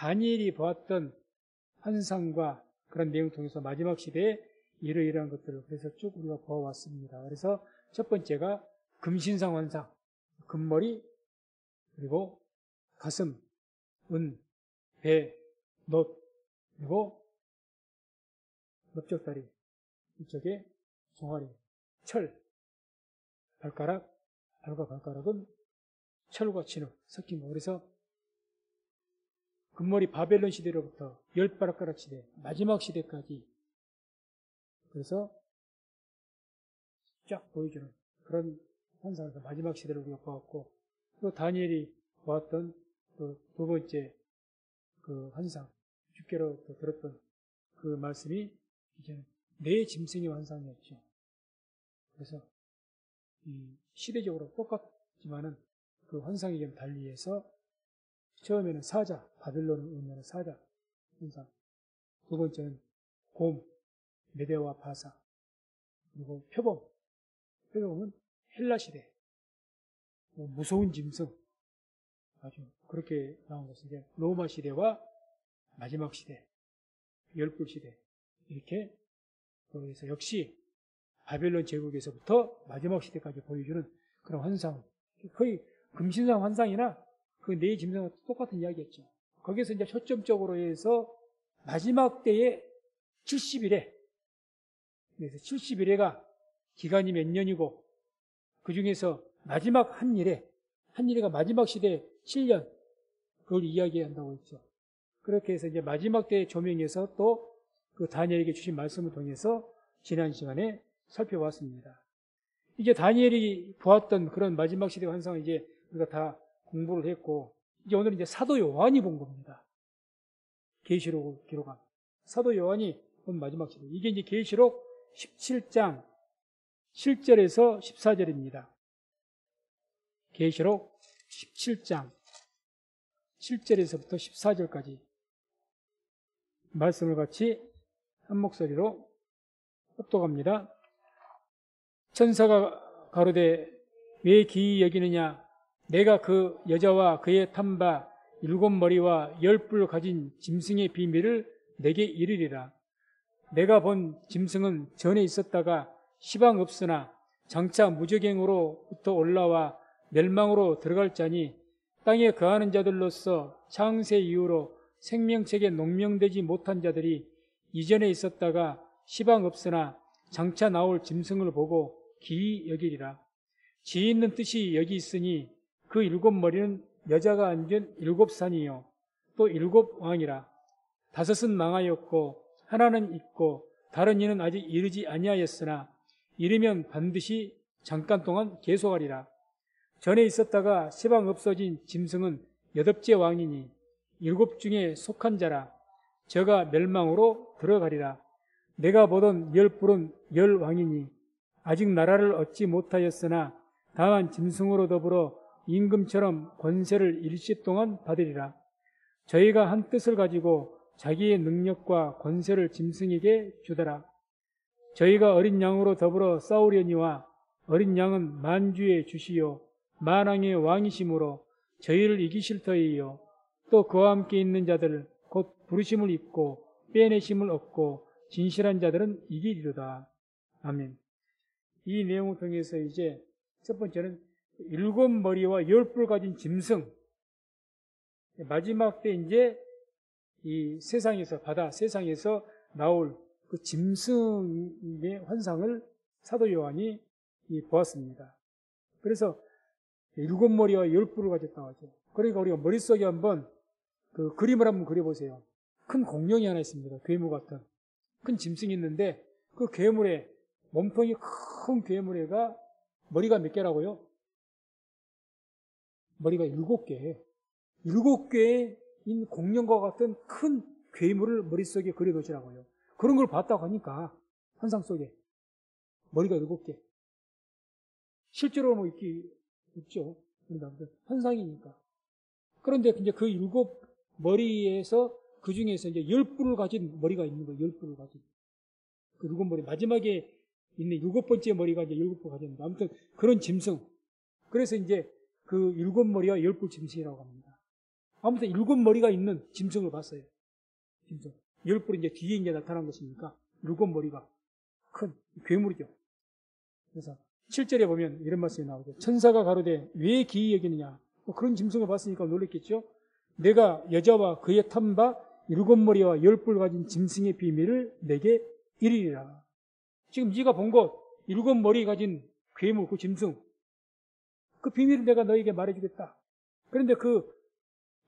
다니엘이 보았던 환상과 그런 내용을 통해서 마지막 시대에 이러이러한 것들을 그래서 쭉 우리가 보아왔습니다. 그래서 첫 번째가 금신상 환상, 금머리, 그리고 가슴, 은, 배, 놋, 그리고 넓적다리, 이쪽에 종아리, 철, 발가락, 발과 발가락은 철과 진흙 섞인 거. 그래서 금머리 바벨론 시대로부터 열발가락 시대, 마지막 시대까지 그래서 쫙 보여주는 그런 환상에서 마지막 시대를 우리가 보았고, 또 다니엘이 보았던 또 두 번째 그 환상, 주께로부터 들었던 그 말씀이 이제는 내 짐승의 환상이었죠. 그래서 시대적으로 똑같지만은 그 환상이 좀 달리해서 처음에는 사자, 바벨론을 의미하는 사자 환상, 두 번째는 곰, 메데와 바사, 그리고 표범은 헬라 시대, 무서운 짐승, 아주 그렇게 나온 것은 이제 로마 시대와 마지막 시대, 열불 시대 이렇게 그래서 역시 바벨론 제국에서부터 마지막 시대까지 보여주는 그런 환상, 거의 금신상 환상이나 그 네 짐승과 똑같은 이야기였죠. 거기서 이제 초점적으로 해서 마지막 때의 70일에, 그래서 70일에가 기간이 몇 년이고 그 중에서 마지막 한 일에가 마지막 시대 7년, 그걸 이야기한다고 했죠. 그렇게 해서 이제 마지막 때의 조명에서 또 그 다니엘에게 주신 말씀을 통해서 지난 시간에 살펴봤습니다. 이제 다니엘이 보았던 그런 마지막 시대 환상을 이제 우리가 다 공부를 했고, 이제 오늘 이제 사도 요한이 본 겁니다. 계시록을 기록한 사도 요한이 본 마지막 시대. 이게 이제 계시록 17장 7절에서 14절입니다. 계시록 17장 7절에서부터 14절까지 말씀을 같이 한 목소리로 합독합니다. 천사가 가로되 왜 기이 여기느냐? 내가 그 여자와 그의 탄 바 7머리와 10뿔 가진 짐승의 비밀을 내게 이르리라. 내가 본 짐승은 전에 있었다가 시방 없으나 장차 무저갱으로부터 올라와 멸망으로 들어갈 자니 땅에 거하는 자들로서 창세 이후로 생명책에 농명되지 못한 자들이 이전에 있었다가 시방 없으나 장차 나올 짐승을 보고 기이 여기리라. 지 있는 뜻이 여기 있으니 그 7머리는 여자가 앉은 7산이요 또 7왕이라. 5은 망하였고 하나는 있고 다른 이는 아직 이르지 아니하였으나 이르면 반드시 잠깐 동안 계속하리라. 전에 있었다가 시방 없어진 짐승은 8째 왕이니 7 중에 속한 자라. 저가 멸망으로 들어가리라. 내가 보던 10뿔은 10왕이니 아직 나라를 얻지 못하였으나 다만 짐승으로 더불어 임금처럼 권세를 일시 동안 받으리라. 저희가 한 뜻을 가지고 자기의 능력과 권세를 짐승에게 주더라. 저희가 어린 양으로 더불어 싸우려니와 어린 양은 만주의 주시요 만왕의 왕이심으로 저희를 이기실 터이요 또 그와 함께 있는 자들 곧 부르심을 입고 빼내심을 얻고 진실한 자들은 이기리로다. 아멘. 이 내용을 통해서 이제 첫 번째는 7머리와 10뿔 가진 짐승, 마지막 때 이제 이 세상에서 바다 세상에서 나올 그 짐승의 환상을 사도 요한이 보았습니다. 그래서 7머리와 10뿔을 가졌다고 하죠. 그러니까 우리가 머릿속에 한번 그 그림을 한번 그려보세요. 큰 공룡이 하나 있습니다. 괴물 같은 큰 짐승이 있는데 그 괴물에 몸통이 큰 괴물에가 머리가 몇 개라고요? 머리가 7개. 7개의 공룡과 같은 큰 괴물을 머릿속에 그려놓으시라고요. 그런 걸 봤다고 하니까 환상 속에 머리가 7개. 실제로 뭐 있기 있죠. 환상이니까. 그런데 이제 그 7머리에서 그 중에서 이제 10뿔을 가진 머리가 있는 거예요. 10뿔을 가진. 그 7머리. 마지막에 있는 7번째 머리가 이제 7뿔 가진. 아무튼 그런 짐승. 그래서 이제 그 7머리와 10뿔 짐승이라고 합니다. 아무튼 7머리가 있는 짐승을 봤어요. 짐승. 10뿔이 이제 뒤에 이제 나타난 것이니까 7머리가 큰 괴물이죠. 그래서 7절에 보면 이런 말씀이 나오죠. 천사가 가로되 왜 기이 여기느냐. 뭐 그런 짐승을 봤으니까 놀랬겠죠. 내가 여자와 그의 탄 바 7머리와 10뿔 가진 짐승의 비밀을 내게 이르리라. 지금 네가 본 것 7머리 가진 괴물 그 짐승 그 비밀을 내가 너에게 말해주겠다. 그런데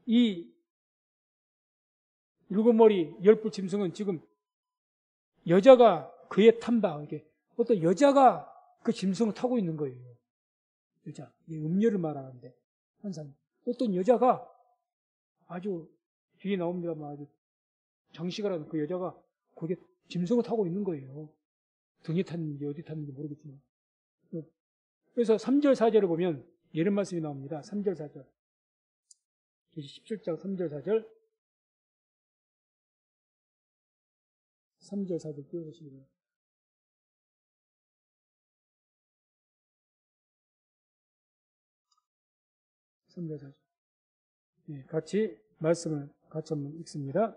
이 7머리 10뿔 짐승은 지금 여자가 그의 탄 바 이게 어떤 여자가 그 짐승을 타고 있는 거예요. 여자. 음녀를 말하는데 환상. 어떤 여자가 아주 뒤에 나옵니다만 아주 정식이라는 그 여자가 거기에 짐승을 타고 있는 거예요. 등에 탔는지 어디 탔는지 모르겠지만. 그래서 3절 4절을 보면 이런 말씀이 나옵니다. 3절 4절. 17장 3절 4절. 3절 4절 띄워보시면 3절 4절. 네, 같이 말씀을 같이 한번 읽습니다.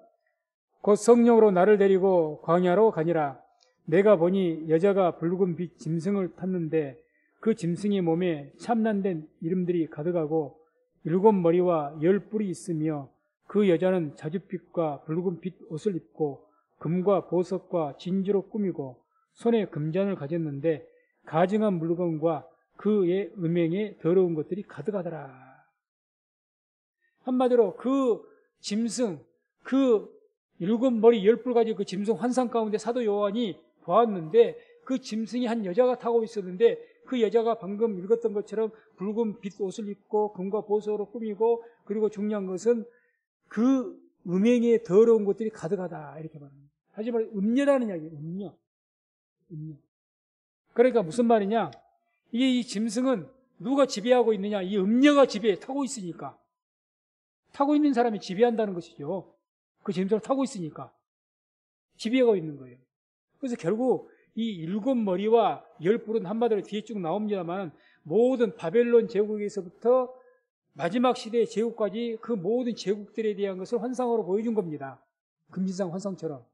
곧 성령으로 나를 데리고 광야로 가니라. 내가 보니 여자가 붉은 빛 짐승을 탔는데 그 짐승의 몸에 참난된 이름들이 가득하고 7머리와 10뿔이 있으며 그 여자는 자줏빛과 붉은 빛 옷을 입고 금과 보석과 진주로 꾸미고 손에 금잔을 가졌는데 가증한 물건과 그의 음행에 더러운 것들이 가득하더라. 한마디로 그 짐승, 그 7머리 10뿔 가지고 그 짐승 환상 가운데 사도 요한이 보았는데 그 짐승이 한 여자가 타고 있었는데 그 여자가 방금 읽었던 것처럼 붉은 빛 옷을 입고 금과 보석으로 꾸미고 그리고 중요한 것은 그 음행에 더러운 것들이 가득하다 이렇게 말합니다. 다시 말해 음녀라는 이야기예요. 음녀. 그러니까 무슨 말이냐? 이 짐승은 누가 지배하고 있느냐? 이 음녀가 타고 있으니까. 타고 있는 사람이 지배한다는 것이죠. 그 짐승을 타고 있으니까. 지배하고 있는 거예요. 그래서 결국 이 7머리와 10뿔은 한마디로 뒤에 쭉 나옵니다만 모든 바벨론 제국에서부터 마지막 시대의 제국까지 그 모든 제국들에 대한 것을 환상으로 보여준 겁니다. 금지상 환상처럼.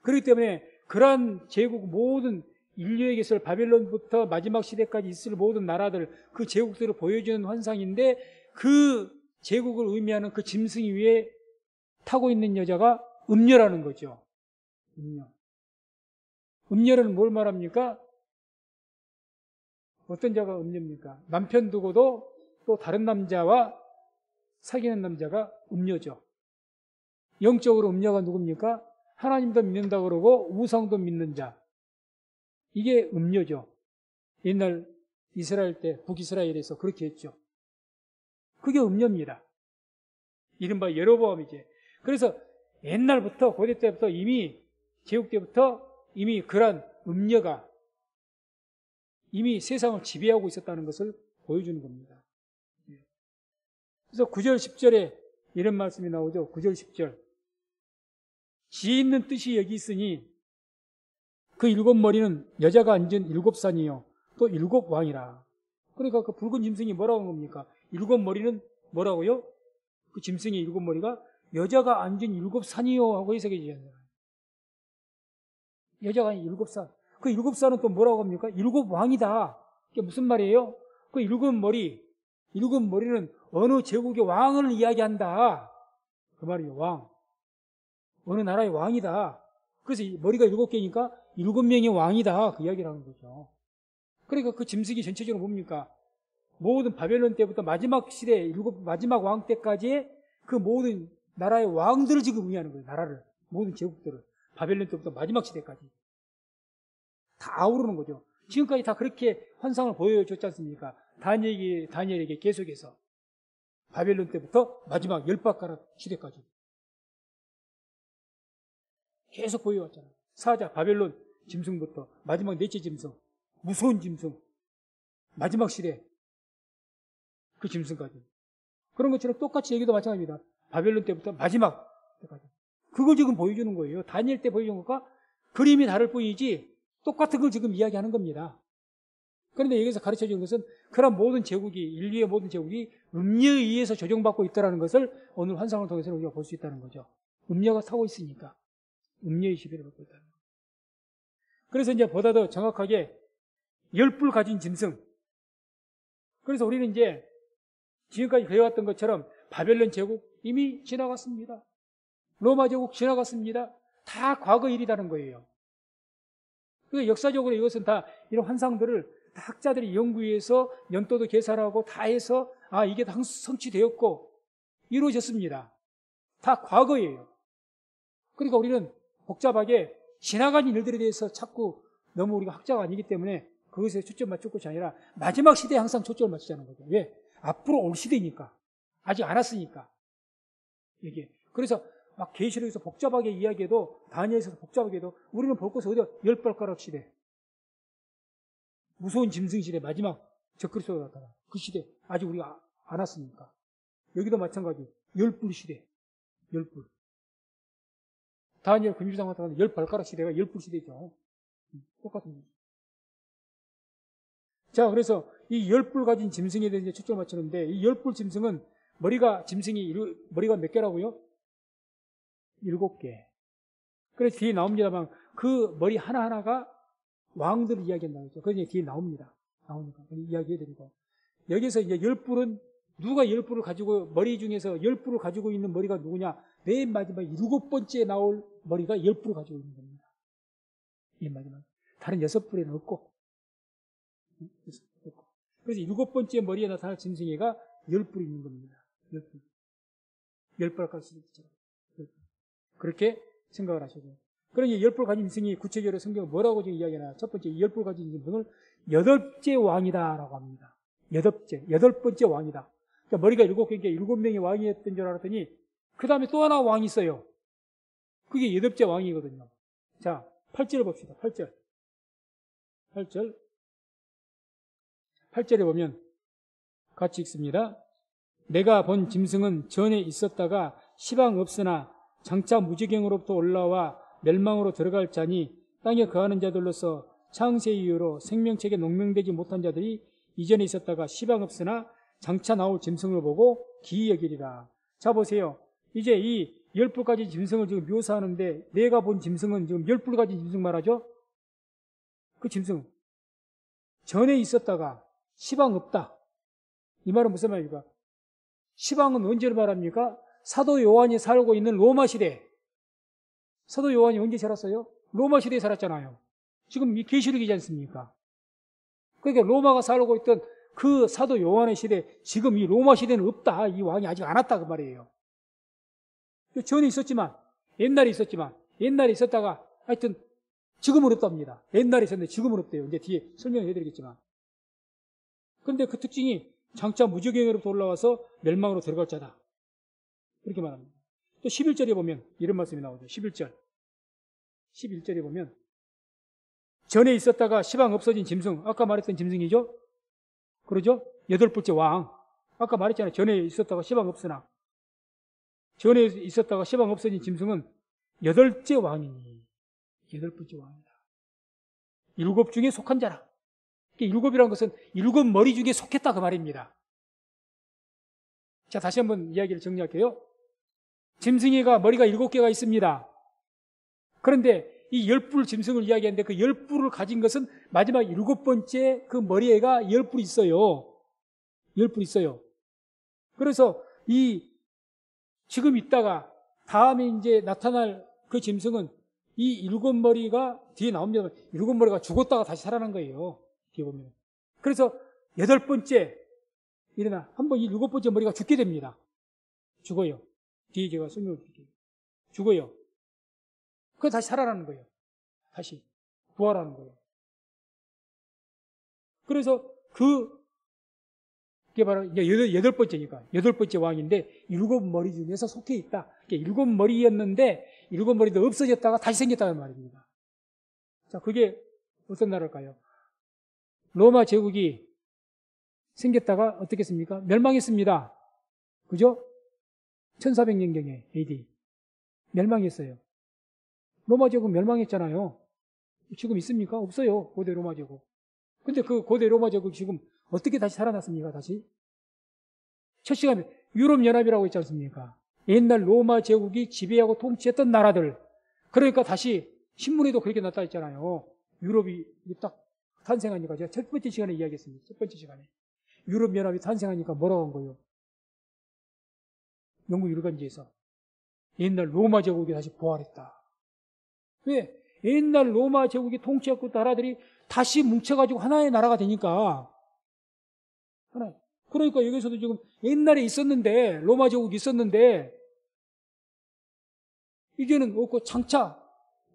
그렇기 때문에 그러한 제국 모든 인류의 것을 바벨론부터 마지막 시대까지 있을 모든 나라들 그 제국들을 보여주는 환상인데 그 제국을 의미하는 그 짐승 위에 타고 있는 여자가 음녀라는 거죠. 음녀. 음녀는 뭘 말합니까? 어떤 자가 음녀입니까? 남편 두고도 또 다른 남자와 사귀는 남자가 음녀죠. 영적으로 음녀가 누굽니까? 하나님도 믿는다 그러고 우상도 믿는 자. 이게 음녀죠. 옛날 이스라엘 때 북이스라엘에서 그렇게 했죠. 그게 음녀입니다. 이른바 여로보암이지. 그래서 옛날부터 고대 때부터 이미 제국 때부터 이미 그런 음녀가 이미 세상을 지배하고 있었다는 것을 보여주는 겁니다. 그래서 9절 10절에 이런 말씀이 나오죠. 9절 10절. 지혜 있는 뜻이 여기 있으니 그 7머리는 여자가 앉은 7산이요 또 7왕이라. 그러니까 그 붉은 짐승이 뭐라고 하는 겁니까? 7머리는 뭐라고요? 그 짐승의 7머리가 여자가 앉은 7산이요 하고 해석해주잖아요. 여자가 앉은 7산. 그 7산은 또 뭐라고 합니까? 7왕이다. 그게 무슨 말이에요? 그 7머리는 어느 제국의 왕을 이야기한다. 그 말이에요. 왕. 어느 나라의 왕이다. 그래서 머리가 7개니까 7명의 왕이다. 그 이야기를 하는 거죠. 그러니까 그 짐승이 전체적으로 뭡니까? 모든 바벨론 때부터 마지막 시대, 마지막 왕 때까지의 그 모든 나라의 왕들을 지금 의미하는 거예요. 나라를. 모든 제국들을. 바벨론 때부터 마지막 시대까지. 다 아우르는 거죠. 지금까지 다 그렇게 환상을 보여줬지 않습니까? 다니엘에게 계속해서. 바벨론 때부터 마지막 10바가락 시대까지. 계속 보여왔잖아요. 사자, 바벨론 짐승부터 마지막 넷째 짐승, 무서운 짐승, 마지막 시대 그 짐승까지. 그런 것처럼 똑같이 얘기도 마찬가지입니다. 바벨론 때부터 마지막 때까지. 그걸 지금 보여주는 거예요. 다니엘 때 보여준 것과 그림이 다를 뿐이지 똑같은 걸 지금 이야기하는 겁니다. 그런데 여기서 가르쳐 주는 것은 그런 모든 제국이, 인류의 모든 제국이 음녀에 의해서 조정받고 있다는 것을 오늘 환상을 통해서 우리가 볼 수 있다는 거죠. 음녀가 타고 있으니까. 음녀의 지배를 받고 있다는 거죠. 그래서 이제 보다 더 정확하게 열불 가진 짐승. 그래서 우리는 이제 지금까지 배워왔던 것처럼 바벨론 제국 이미 지나갔습니다. 로마 제국 지나갔습니다. 다 과거 일이라는 거예요. 그러니까 역사적으로 이것은 다 이런 환상들을 다 학자들이 연구해서 연도도 계산하고 다 해서 이게 다 성취되었고 이루어졌습니다. 다 과거예요. 그러니까 우리는 복잡하게 지나간 일들에 대해서 자꾸 너무 우리가 학자가 아니기 때문에 그것에 초점 맞출 것이 아니라 마지막 시대에 항상 초점을 맞추자는 거죠. 왜? 앞으로 올 시대니까. 아직 안 왔으니까. 이게. 그래서 막 계시록에서 복잡하게 이야기해도, 다니엘에서 복잡하게 해도 우리는 볼 것은 어디야? 열 발가락 시대. 무서운 짐승 시대, 마지막 적그리스도가 나타나. 그 시대. 아직 우리가 안 왔으니까. 여기도 마찬가지. 열불 시대. 열불. 다니엘 금주상 같은 경우는 열 발가락 시대가 열불 시대죠. 똑같습니다. 자, 그래서 이 열불 가진 짐승에 대해서 초점을 맞추는데, 이 열불 짐승은 머리가 몇 개라고요? 7개. 그래서 뒤에 나옵니다만, 그 머리 하나하나가 왕들을 이야기한다고 했죠. 그래서 뒤에 나옵니다. 나오니까. 이야기해드리고. 여기서 이제 열불은, 누가 열불을 가지고, 머리 중에서 열불을 가지고 있는 머리가 누구냐? 맨 마지막 7번째에 나올 머리가 열불을 가지고 있는 겁니다. 맨 마지막. 다른 6불에는 없고. 그래서 7번째 머리에 나타날 짐승이가 10뿔이 있는 겁니다. 10뿔. 10발가락 시대처럼. 그렇게 생각을 하셔야 돼요. 그러니 10뿔 가진 짐승이 구체적으로 성경은 뭐라고 지금 이야기하나? 첫 번째, 이 10뿔 가진 짐승을 8째 왕이다라고 합니다. 8번째 왕이다. 그러니까 머리가 7개니까 7명의 왕이었던 줄 알았더니 그 다음에 또 하나 왕이 있어요. 그게 8째 왕이거든요. 자, 8절을 봅시다. 8절. 8절에 보면 같이 읽습니다. 내가 본 짐승은 전에 있었다가 시방 없으나 장차 무지경으로부터 올라와 멸망으로 들어갈 자니 땅에 거하는 자들로서 창세 이후로 생명책에 농명되지 못한 자들이 이전에 있었다가 시방 없으나 장차 나올 짐승을 보고 기이 여기리라. 자, 보세요. 이제 이 10뿔 짐승을 지금 묘사하는데, 내가 본 짐승은 지금 10뿔 짐승 말하죠? 그 짐승 전에 있었다가 시방 없다. 이 말은 무슨 말입니까? 시방은 언제를 말합니까? 사도 요한이 살고 있는 로마 시대. 사도 요한이 언제 살았어요? 로마 시대에 살았잖아요. 지금 이 계시록이지 않습니까? 그러니까 로마가 살고 있던 그 사도 요한의 시대, 지금 이 로마 시대는 없다. 이 왕이 아직 안 왔다 그 말이에요. 전에 있었지만, 옛날에 있었다가 하여튼 지금은 없답니다. 옛날에 있었는데 지금은 없대요. 이제 뒤에 설명해 드리겠지만. 그런데 그 특징이 장차 무지경으로부터 올라와서 멸망으로 들어갈 자다. 그렇게 말합니다. 또 11절에 보면 이런 말씀이 나오죠. 11절에 보면 전에 있었다가 시방 없어진 짐승, 아까 말했던 짐승이죠. 그러죠? 8번째 왕. 아까 말했잖아요. 전에 있었다가 시방 없으나. 전에 있었다가 시방 없어진 짐승은 8째 왕이니. 8번째 왕이다. 7 중에 속한 자라. 7이라는 것은 7 머리 중에 속했다 그 말입니다. 자, 다시 한번 이야기를 정리할게요. 짐승이가 머리가 7개가 있습니다. 그런데 이 10뿔 짐승을 이야기하는데 그 10뿔을 가진 것은 마지막 7번째 그 머리에가 10뿔이 있어요. 10뿔이 있어요. 그래서 지금 있다가 다음에 이제 나타날 그 짐승은 이 7머리가 뒤에 나옵니다. 7머리가 죽었다가 다시 살아난 거예요. 뒤에 보면. 그래서 8번째 일어나 한번 이 7번째 머리가 죽게 됩니다. 죽어요. 뒤에 제가 설명을 드릴게요. 죽어요. 그거 다시 살아나는 거예요. 다시 부활하는 거예요. 그래서 그게 바로 이제 8번째니까 8번째 왕인데 7머리 중에서 속해 있다. 7머리였는데 7머리도 없어졌다가 다시 생겼다는 말입니다. 자, 그게 어떤 나라일까요? 로마 제국이 생겼다가 어떻게 했습니까? 멸망했습니다. 그죠? 1400년경에 AD 멸망했어요. 로마 제국 멸망했잖아요. 지금 있습니까? 없어요. 고대 로마 제국. 근데 그 고대 로마 제국이 지금 어떻게 다시 살아났습니까? 다시? 첫 시간에 유럽연합이라고 있지 않습니까? 옛날 로마 제국이 지배하고 통치했던 나라들. 그러니까 다시 신문에도 그렇게 나타 있잖아요. 유럽이 딱 탄생하니까 제가 첫 번째 시간에 이야기했습니다. 첫 번째 시간에. 유럽연합이 탄생하니까 뭐라고 한 거예요? 영국 일간지에서 옛날 로마 제국이 다시 부활했다. 왜? 옛날 로마 제국이 통치했던 나라들이 다시 뭉쳐가지고 하나의 나라가 되니까. 하나. 그러니까 여기서도 지금 옛날에 있었는데, 로마 제국이 있었는데, 이제는 없고 장차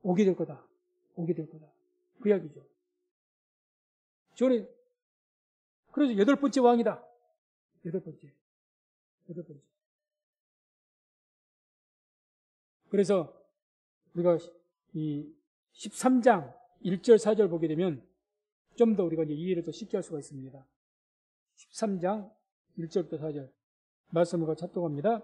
오게 될 거다. 오게 될 거다. 그 이야기죠. 저는, 그래서 8번째 왕이다. 8번째. 그래서 우리가 이 13장 1절, 4절 보게 되면 좀 더 우리가 이제 이해를 더 쉽게 할 수가 있습니다. 13장 1절부터 4절 말씀을 찾동합니다.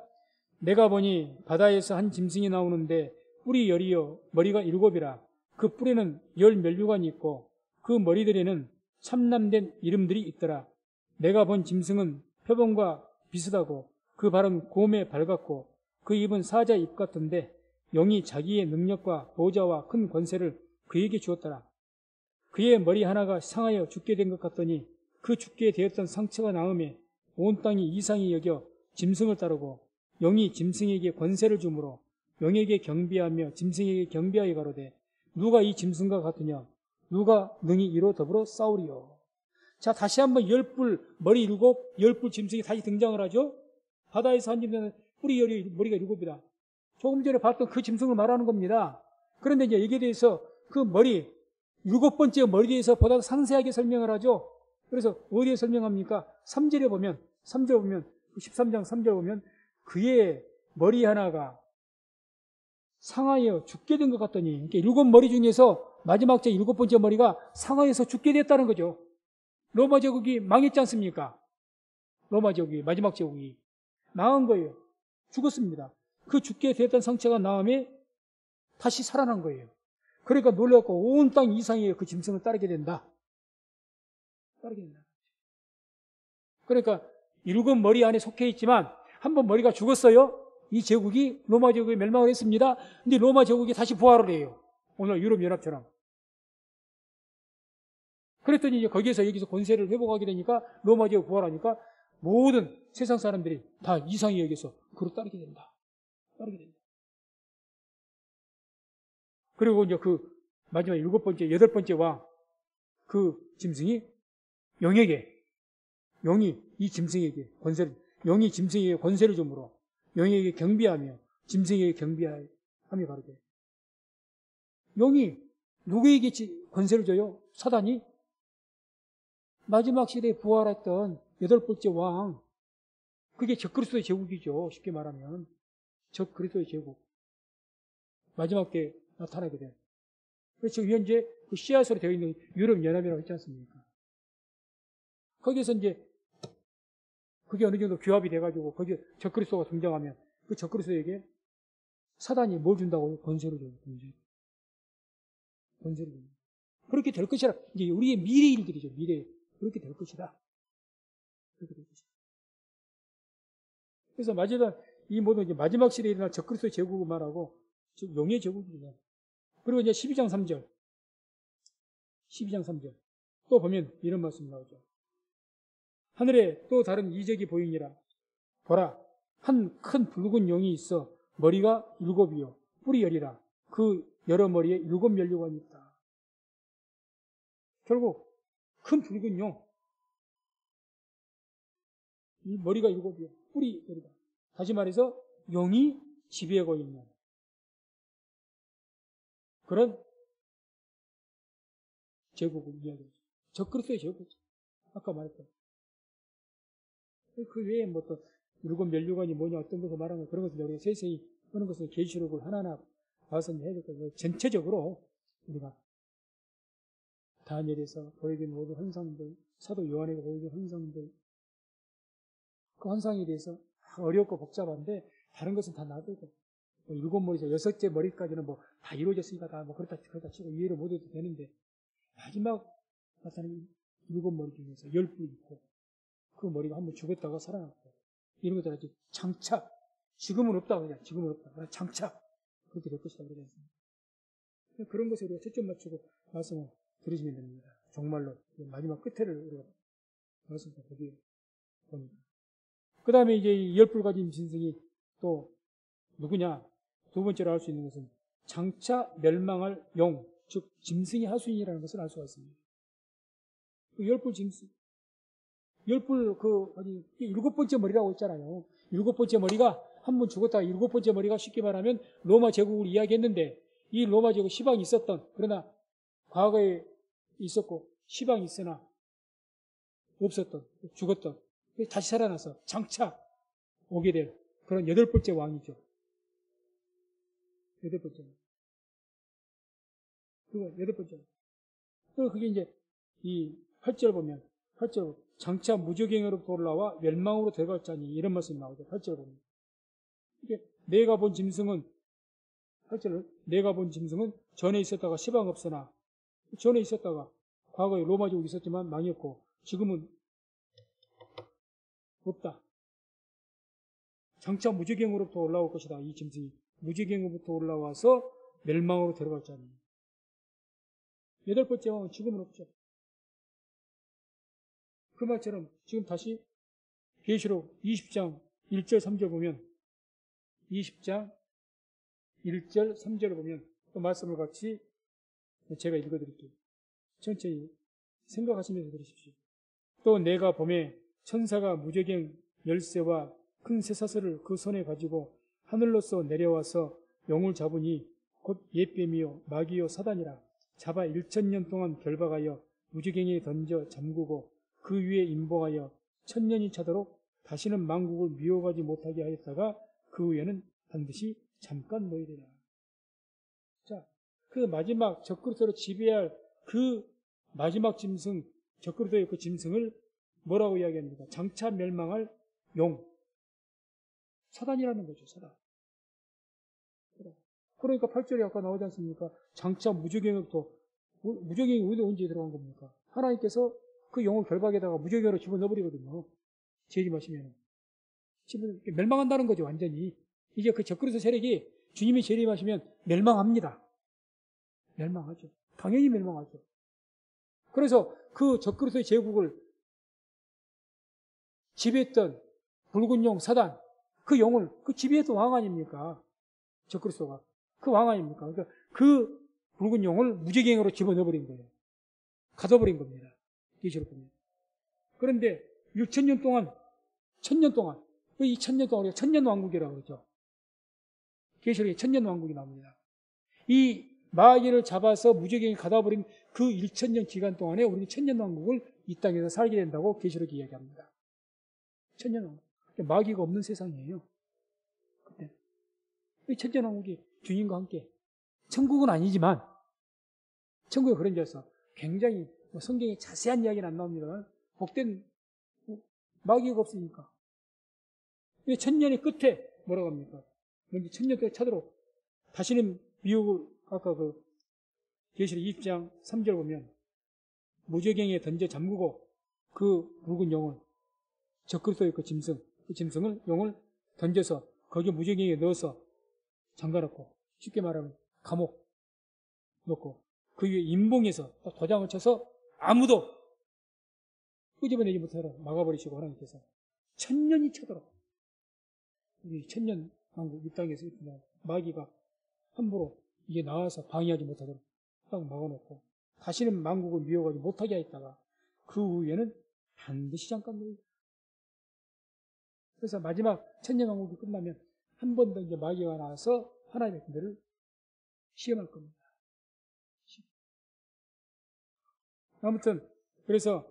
내가 보니 바다에서 한 짐승이 나오는데 뿔이 10이요 머리가 7이라 그 뿔에는 10 면류관이 있고 그 머리들에는 참남된 이름들이 있더라. 내가 본 짐승은 표범과 비슷하고 그 발은 곰에 밝았고 그 입은 사자 입 같은데 영이 자기의 능력과 보좌와 큰 권세를 그에게 주었더라. 그의 머리 하나가 상하여 죽게 된 것 같더니 그 죽게 되었던 상처가 나음에 온 땅이 이상히 여겨 짐승을 따르고 영이 짐승에게 권세를 주므로 영에게 경배하며 짐승에게 경배하여 가로되 누가 이 짐승과 같으냐 누가 능히 이로 더불어 싸우리요. 자, 다시 한번 10뿔 머리 7 10뿔 짐승이 다시 등장을 하죠. 바다에서 한 짐승은 뿔이 10이 머리가 7이다. 조금 전에 봤던 그 짐승을 말하는 겁니다. 그런데 이제 여기에 대해서 그 머리 7번째 머리에 대해서 보다 상세하게 설명을 하죠. 그래서 어디에 설명합니까? 3절에 보면 13장 3절 보면 그의 머리 하나가 상하여 죽게 된 것 같더니 7머리 중에서 마지막 제 7번째 머리가 상하여서 죽게 됐다는 거죠. 로마 제국이 망했지 않습니까? 로마 제국이 마지막 제국이 망한 거예요. 죽었습니다. 그 죽게 됐던 상처가 나음에 다시 살아난 거예요. 그러니까 놀라고 온 땅 이상에 그 짐승을 따르게 된다. 따르게 된다. 그러니까 7머리 안에 속해 있지만 한 번 머리가 죽었어요. 이 제국이 로마 제국이 멸망을 했습니다. 근데 로마 제국이 다시 부활을 해요. 오늘 유럽연합처럼. 그랬더니 이제 여기서 권세를 회복하게 되니까 로마 제국 부활하니까 모든 세상 사람들이 다 이상히 여기서 그로 따르게 된다. 따르게 된다. 그리고 이제 그 마지막 7번째, 8번째 왕, 그 짐승이 영이 이 짐승에게 영이 짐승에게 권세를 주므로 영에게 경배하며 짐승에게 경배하며 가로되 영이 누구에게 권세를 줘요? 사단이? 마지막 시대에 부활했던 8번째 왕, 그게 적그리스도의 제국이죠. 쉽게 말하면 적그리스도의 제국. 마지막 때 나타나게 돼. 그래서 지금 현재 그 씨앗으로 되어 있는 유럽연합이라고 했지 않습니까? 거기에서 이제 그게 어느 정도 규합이 돼가지고 거기에 적그리스도가 등장하면 그 적그리스도에게 사단이 뭘 준다고요? 권세를 줘요. 권세를 줘요. 그렇게 될 것이라. 이제 우리의 미래 일들이죠. 미래. 그렇게 될 것이다. 그렇게 될 것이다. 그래서 마지막 이 모든 이제 마지막 시대에 일어날 적그리스도의 제국을 말하고 즉 용의 제국이냐. 그리고 이제 12장 3절. 또 보면 이런 말씀 나오죠. 하늘에 또 다른 이적이 보이니라. 보라, 한 큰 붉은 용이 있어 머리가 7이요 뿔이 10이라. 그 여러 머리에 7 면류관이 있다. 결국 큰 붉은 용, 이 머리가 7이요 뿔이 10이다. 다시 말해서 용이 지배하고 있는 그런 제국을 이야기하죠. 적그리스도의 제국이죠. 아까 말했던. 그 외에 뭐 또 7 면류관이 뭐냐 어떤 것을 말하는 거 그런 것을 우리가 세세히 하는 것을 계시록을 하나하나 봐서 해야 될 거예요. 전체적으로 우리가 다니엘에서 보여준 모든 환상들, 사도 요한에게 보여준 환상들, 그 환상에 대해서 어렵고 복잡한데 다른 것은 다 놔두고 7머리에서 6째 머리까지는 뭐 다 이루어졌으니까 다 뭐 그렇다 치고 이해를 못해도 되는데 마지막 나타나는 7머리 중에서 10뿔 있고, 그 머리가 한번 죽었다가 살아났고, 이런 것들 아주 장차, 지금은 없다, 그냥. 지금은 없다. 장차. 그렇게 될 것이다. 그러지 않습니까? 그런 것에 우리가 초점 맞추고 말씀을 들으시면 됩니다. 정말로. 마지막 끝에를 우리가 말씀을 보기 봅니다. 그 다음에 이제 이 10뿔 가진 짐승이 또 누구냐? 두 번째로 알 수 있는 것은 장차 멸망할 영, 즉, 짐승의 하수인이라는 것을 알 수가 있습니다. 그 10뿔 짐승. 10뿔 어디, 7번째 머리라고 했잖아요. 7번째 머리가 한 번 죽었다가 7번째 머리가 쉽게 말하면 로마 제국을 이야기했는데 이 로마 제국 시방이 있었던, 그러나 과거에 있었고 시방이 있으나 없었던, 죽었던, 다시 살아나서 장차 오게 될 그런 8번째 왕이죠. 8번째. 그거 8번째. 그리고 그게 이제 이 8절 보면, 8절, 장차 무적행으로부터 올라와 멸망으로 들어갈 자니, 이런 말씀이 나오죠. 8절 보면. 이게 내가 본 짐승은, 8절, 내가 본 짐승은 전에 있었다가 시방 없으나, 전에 있었다가 과거에 로마 제국이 있었지만 망했고 지금은 없다. 장차 무적행으로부터 올라올 것이다. 이 짐승이 무적행으로부터 올라와서 멸망으로 들어갈 자니. 8번째 왕은 지금은 없죠. 그 말처럼 지금 다시 계시록 20장 1절 3절 보면, 20장 1절 3절을 보면 그 말씀을 같이 제가 읽어드릴게요. 천천히 생각하시면서 들으십시오. 또 내가 봄에 천사가 무적행 열쇠와 큰 쇠사슬을 그 손에 가지고 하늘로서 내려와서 영을 잡으니 곧 옛뱀이요 마귀요 사단이라. 잡아 1000년 동안 결박하여 무적행에 던져 잠그고 그 위에 임복하여 1000년이 차도록 다시는 만국을 미혹하지 못하게 하였다가 그 후에는 반드시 잠깐 모이리라. 자, 그 마지막 적그리스도로 지배할 그 마지막 짐승, 적그리스도의 그 짐승을 뭐라고 이야기합니까? 장차 멸망할 용. 사단이라는 거죠, 사단. 그러니까 8절에 아까 나오지 않습니까? 장차 무적행으로부터, 무적행이 언제 들어간 겁니까? 하나님께서 그 영을 결박에다가 무적행으로 집어넣어버리거든요. 재림하시면. 멸망한다는 거죠, 완전히. 이제 그 적그리스도 세력이 주님이 재림하시면 멸망합니다. 멸망하죠. 당연히 멸망하죠. 그래서 그 적그리스도의 제국을 지배했던 붉은 용 사단, 그 영을, 그 지배했던 왕 아닙니까? 적그리스도가. 그 왕 아닙니까? 그러니까 그 붉은 용을 무적행으로 집어넣어버린 거예요. 가둬버린 겁니다. 계시록 보면. 그런데 6000년 동안, 1000년 동안, 이 1000년 동안 우리가 천년왕국이라고 그러죠. 계시록에 천년왕국이 나옵니다. 이 마귀를 잡아서 무적행에 가둬버린 그 1000년 기간 동안에 우리는 천년왕국을 이 땅에서 살게 된다고 계시록이 이야기합니다. 천년왕국. 마귀가 없는 세상이에요. 그때. 이 천년왕국이 주님과 함께. 천국은 아니지만, 천국에 그런 데서 굉장히 성경에 자세한 이야기는 안 나옵니다만, 복된 마귀가 없으니까. 천년의 끝에 뭐라고 합니까? 먼저 천년 동안 차도록 다시는 미혹을, 아까 그 계시록 20장 3절 보면 무적행에 던져 잠그고 그 붉은 영을, 적그리스도의 그 짐승, 그 짐승을, 영을 던져서 거기에 무적행에 넣어서 잠가놓고, 쉽게 말하면 감옥 넣고 그 위에 임봉해서 도장을 쳐서 아무도 끄집어내지 못하도록 막아버리시고, 하나님께서 천년이 차도록, 이 천년 왕국 이 땅에서 마귀가 함부로 이게 나와서 방해하지 못하도록 딱 막아놓고 다시는 만국을 미혹하지 못하게 했다가 그 후에는 반드시 잠깐 놀다. 그래서 마지막 천년 왕국이 끝나면 한 번 더 이제 마귀가 나와서 하나님의 군대를 시험할 겁니다. 아무튼 그래서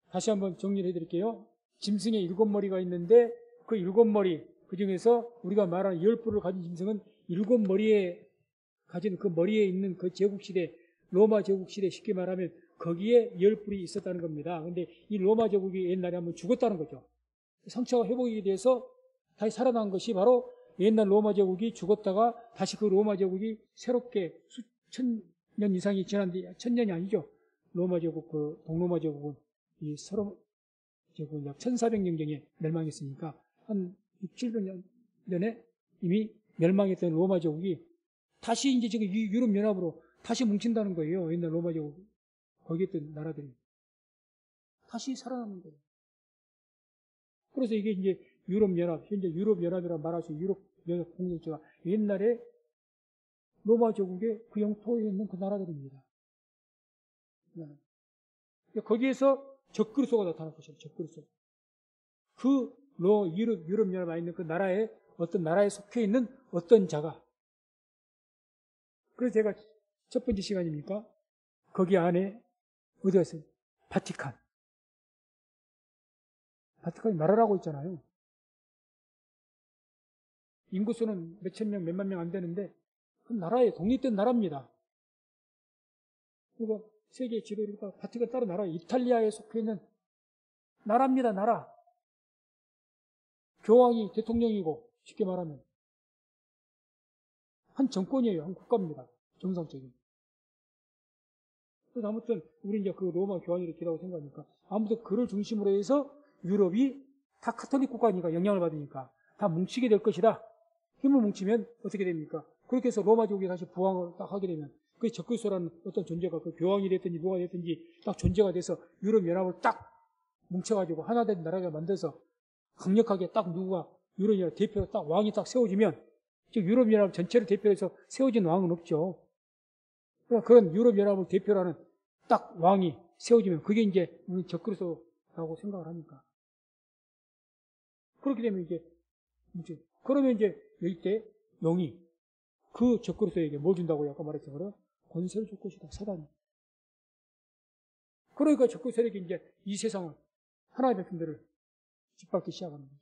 다시 한번 정리를 해드릴게요. 짐승의 7머리가 있는데 그 7머리, 그 중에서 우리가 말하는 10뿔을 가진 짐승은 7머리에 가진 그 머리에 있는 그 제국시대, 로마 제국시대, 쉽게 말하면 거기에 10뿔이 있었다는 겁니다. 그런데 이 로마 제국이 옛날에 한번 죽었다는 거죠. 상처가 회복이 돼서 다시 살아난 것이 바로 옛날 로마 제국이 죽었다가 다시 그 로마 제국이 새롭게 수천 년 이상이 지난 뒤, 1000년이 아니죠. 로마 제국, 동로마 제국은 이 서로 제국 약 1400년경에 멸망했으니까 한 6, 700년 전에 이미 멸망했던 로마 제국이 다시 이제 지금 유럽 연합으로 다시 뭉친다는 거예요. 옛날 로마 제국 거기 있던 나라들이 다시 살아나는 거예요. 그래서 이게 이제 유럽 연합, 현재 유럽 연합이라 말할 수 있는 유럽 연합 공동체가 옛날에 로마 제국의 그 영토에 있는 그 나라들입니다. 거기에서 적그리스도가 나타날 것이에요. 적그리스도. 그 유럽 연합에 있는 그 나라에 어떤 나라에 속해 있는 어떤 자가. 그래서 제가 첫 번째 시간입니까? 거기 안에 어디가 있어요? 바티칸. 바티칸이 나라라고 있잖아요. 인구수는 몇천 명, 몇만 명 안 되는데 그 나라에 독립된 나라입니다. 그리고 세계 지도를 보니까 바티칸 따로 나라, 이탈리아에 속해 있는 나라입니다. 나라. 교황이 대통령이고 쉽게 말하면 한 정권이에요. 한 국가입니다. 정상적인. 그래서 아무튼 우리 이제 그 로마 교황이 이렇게라고 생각하니까 아무튼 그를 중심으로 해서 유럽이 다 카톨릭 국가니까 영향을 받으니까 다 뭉치게 될 것이다. 힘을 뭉치면 어떻게 됩니까? 그렇게 해서 로마 제국이 다시 부흥을 딱 하게 되면 그 적그리스도라는 어떤 존재가 그 교황이 됐든지 누가 됐든지 딱 존재가 돼서 유럽 연합을 딱 뭉쳐가지고 하나 된 나라가 만들어서 강력하게 딱 누가 유럽 연합 대표로 딱 왕이 딱 세워지면 즉 유럽 연합 전체를 대표해서 세워진 왕은 없죠. 그러니까 그런 유럽 연합을 대표로 하는 딱 왕이 세워지면 그게 이제 우리 적그리스도라고 생각을 하니까 그렇게 되면 이제 그러면 이제 이때 영이 그 적그리스도에게 뭘 준다고 아까 말했잖아요. 권세를 줄 것이다. 사단이. 그러니까 적그리스도에게 이제 이 세상을 하나님의 백성들을 짓밟기 시작하는 거예요.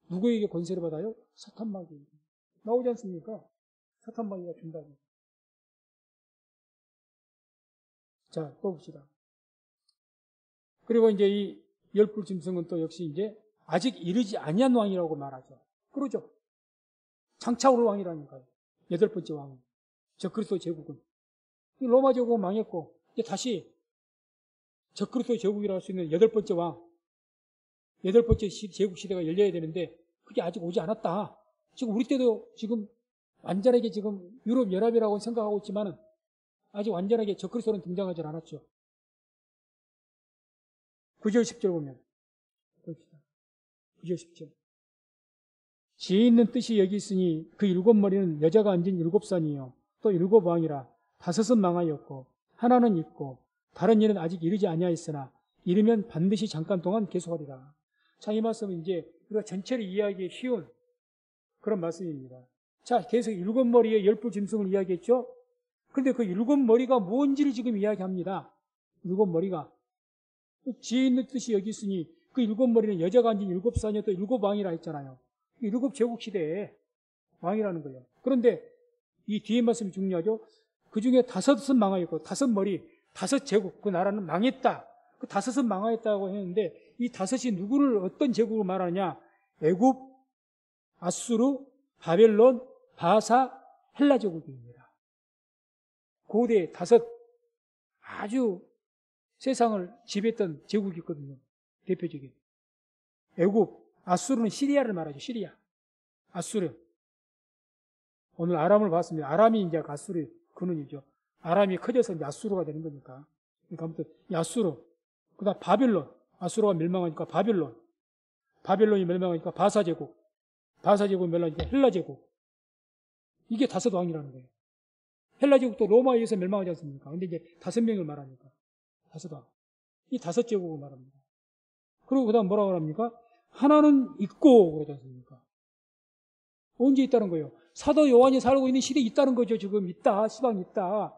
누구에게 권세를 받아요? 사탄마귀에게. 나오지 않습니까? 사탄마귀가 준다고. 자, 또 봅시다. 그리고 이제 이 열불 짐승은 또 역시 이제 아직 이르지 아니한 왕이라고 말하죠. 그러죠. 장차 올 왕이라니까요. 8번째 왕은. 적그리스도 제국은. 로마 제국은 망했고, 이제 다시 적그리스도 제국이라고 할 수 있는 8번째 왕, 8번째 제국 시대가 열려야 되는데, 그게 아직 오지 않았다. 지금 우리 때도 지금 완전하게 지금 유럽 연합이라고 생각하고 있지만은, 아직 완전하게 적그리스도는 등장하지 않았죠. 9절 10절 보면 봅시다. 9절 10절. 지혜 있는 뜻이 여기 있으니 그 7머리는 여자가 앉은 7산이요 또 7왕이라 5은 망하였고 하나는 있고 다른 일은 아직 이르지 아니하였으나 이르면 반드시 잠깐 동안 계속하리라. 자, 이 말씀은 이제 우리가 전체를 이해하기 쉬운 그런 말씀입니다. 자, 계속 7머리의 열불 짐승을 이야기했죠. 그런데 그 7머리가 뭔지를 지금 이야기합니다. 7머리가 지혜 있는 뜻이 여기 있으니 그 7머리는 여자가 앉은 7산이요 또 7왕이라 했잖아요. 7 제국 시대의 왕이라는 거예요. 그런데 이 뒤에 말씀이 중요하죠. 그 중에 5은 망하였고 5머리, 5 제국, 그 나라는 망했다. 그 5은 망하였다고 했는데 이 5이 누구를 어떤 제국을 말하느냐? 애굽, 아수르, 바벨론, 바사, 헬라 제국입니다. 고대 5 아주 세상을 지배했던 제국이 있거든요. 대표적인. 애굽, 아수르는 시리아를 말하죠. 시리아. 아수르. 오늘 아람을 봤습니다. 아람이 이제 아수르의 근원이죠. 아람이 커져서 이제 아수르가 되는 거니까. 그러니까 아무튼 이 아수르. 그 다음 바벨론. 아수르가 멸망하니까 바벨론. 바벨론이 멸망하니까 바사제국. 바사제국이 멸망하니까 헬라제국. 이게 5 왕이라는 거예요. 헬라제국도 로마에 의해서 멸망하지 않습니까? 근데 이제 5명을 말하니까. 5 왕. 이 5 제국을 말합니다. 그리고 그 다음 뭐라고 합니까? 하나는 있고 그러지 않습니까? 언제 있다는 거예요? 사도 요한이 살고 있는 시대에 있다는 거죠. 지금 있다. 시방이 있다.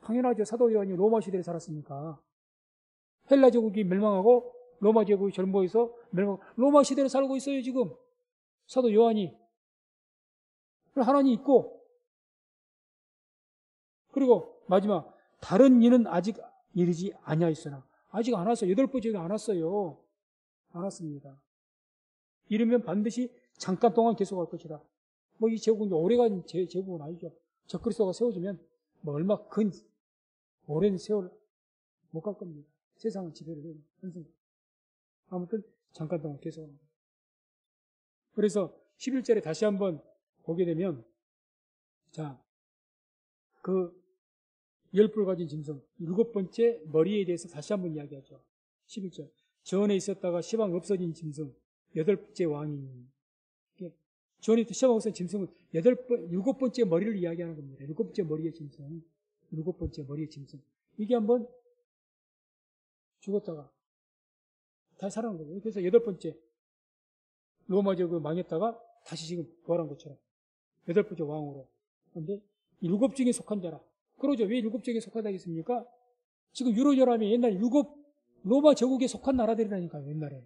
당연하죠. 사도 요한이 로마 시대에 살았으니까. 헬라 제국이 멸망하고 로마 제국이 전보에서 멸망하고 로마 시대를 살고 있어요. 지금 사도 요한이. 하나님 있고 그리고 마지막 다른 이는 아직 이르지 아니하였으나 아직 안 왔어요. 8번째도 안 왔어요. 안 왔습니다. 이르면 반드시 잠깐 동안 계속할 것이다. 뭐 이 제국은 오래간 제국은 아니죠. 적그리스도가 세워지면 뭐 얼마 오랜 세월 못 갈 겁니다. 세상은 지배를 해요. 아무튼 잠깐 동안 계속. 그래서 11절에 다시 한번 보게 되면, 자, 그 열뿔 가진 짐승, 7번째 머리에 대해서 다시 한번 이야기하죠. 11절. 전에 있었다가 시방 없어진 짐승, 8번째 왕이. 전에 시방 없어진 짐승은 7번째 머리를 이야기하는 겁니다. 7번째 머리의 짐승. 7번째 머리의 짐승. 이게 한번 죽었다가 다시 살아난 거예요. 그래서 8번째 로마 제국이 망했다가 다시 지금 부활한 것처럼 8번째 왕으로. 그런데 7 중에 속한 자라. 그러죠. 왜 7 중에 속하다 했습니까? 지금 유로연합이 옛날 7 로마 제국에 속한 나라들이라니까요. 옛날에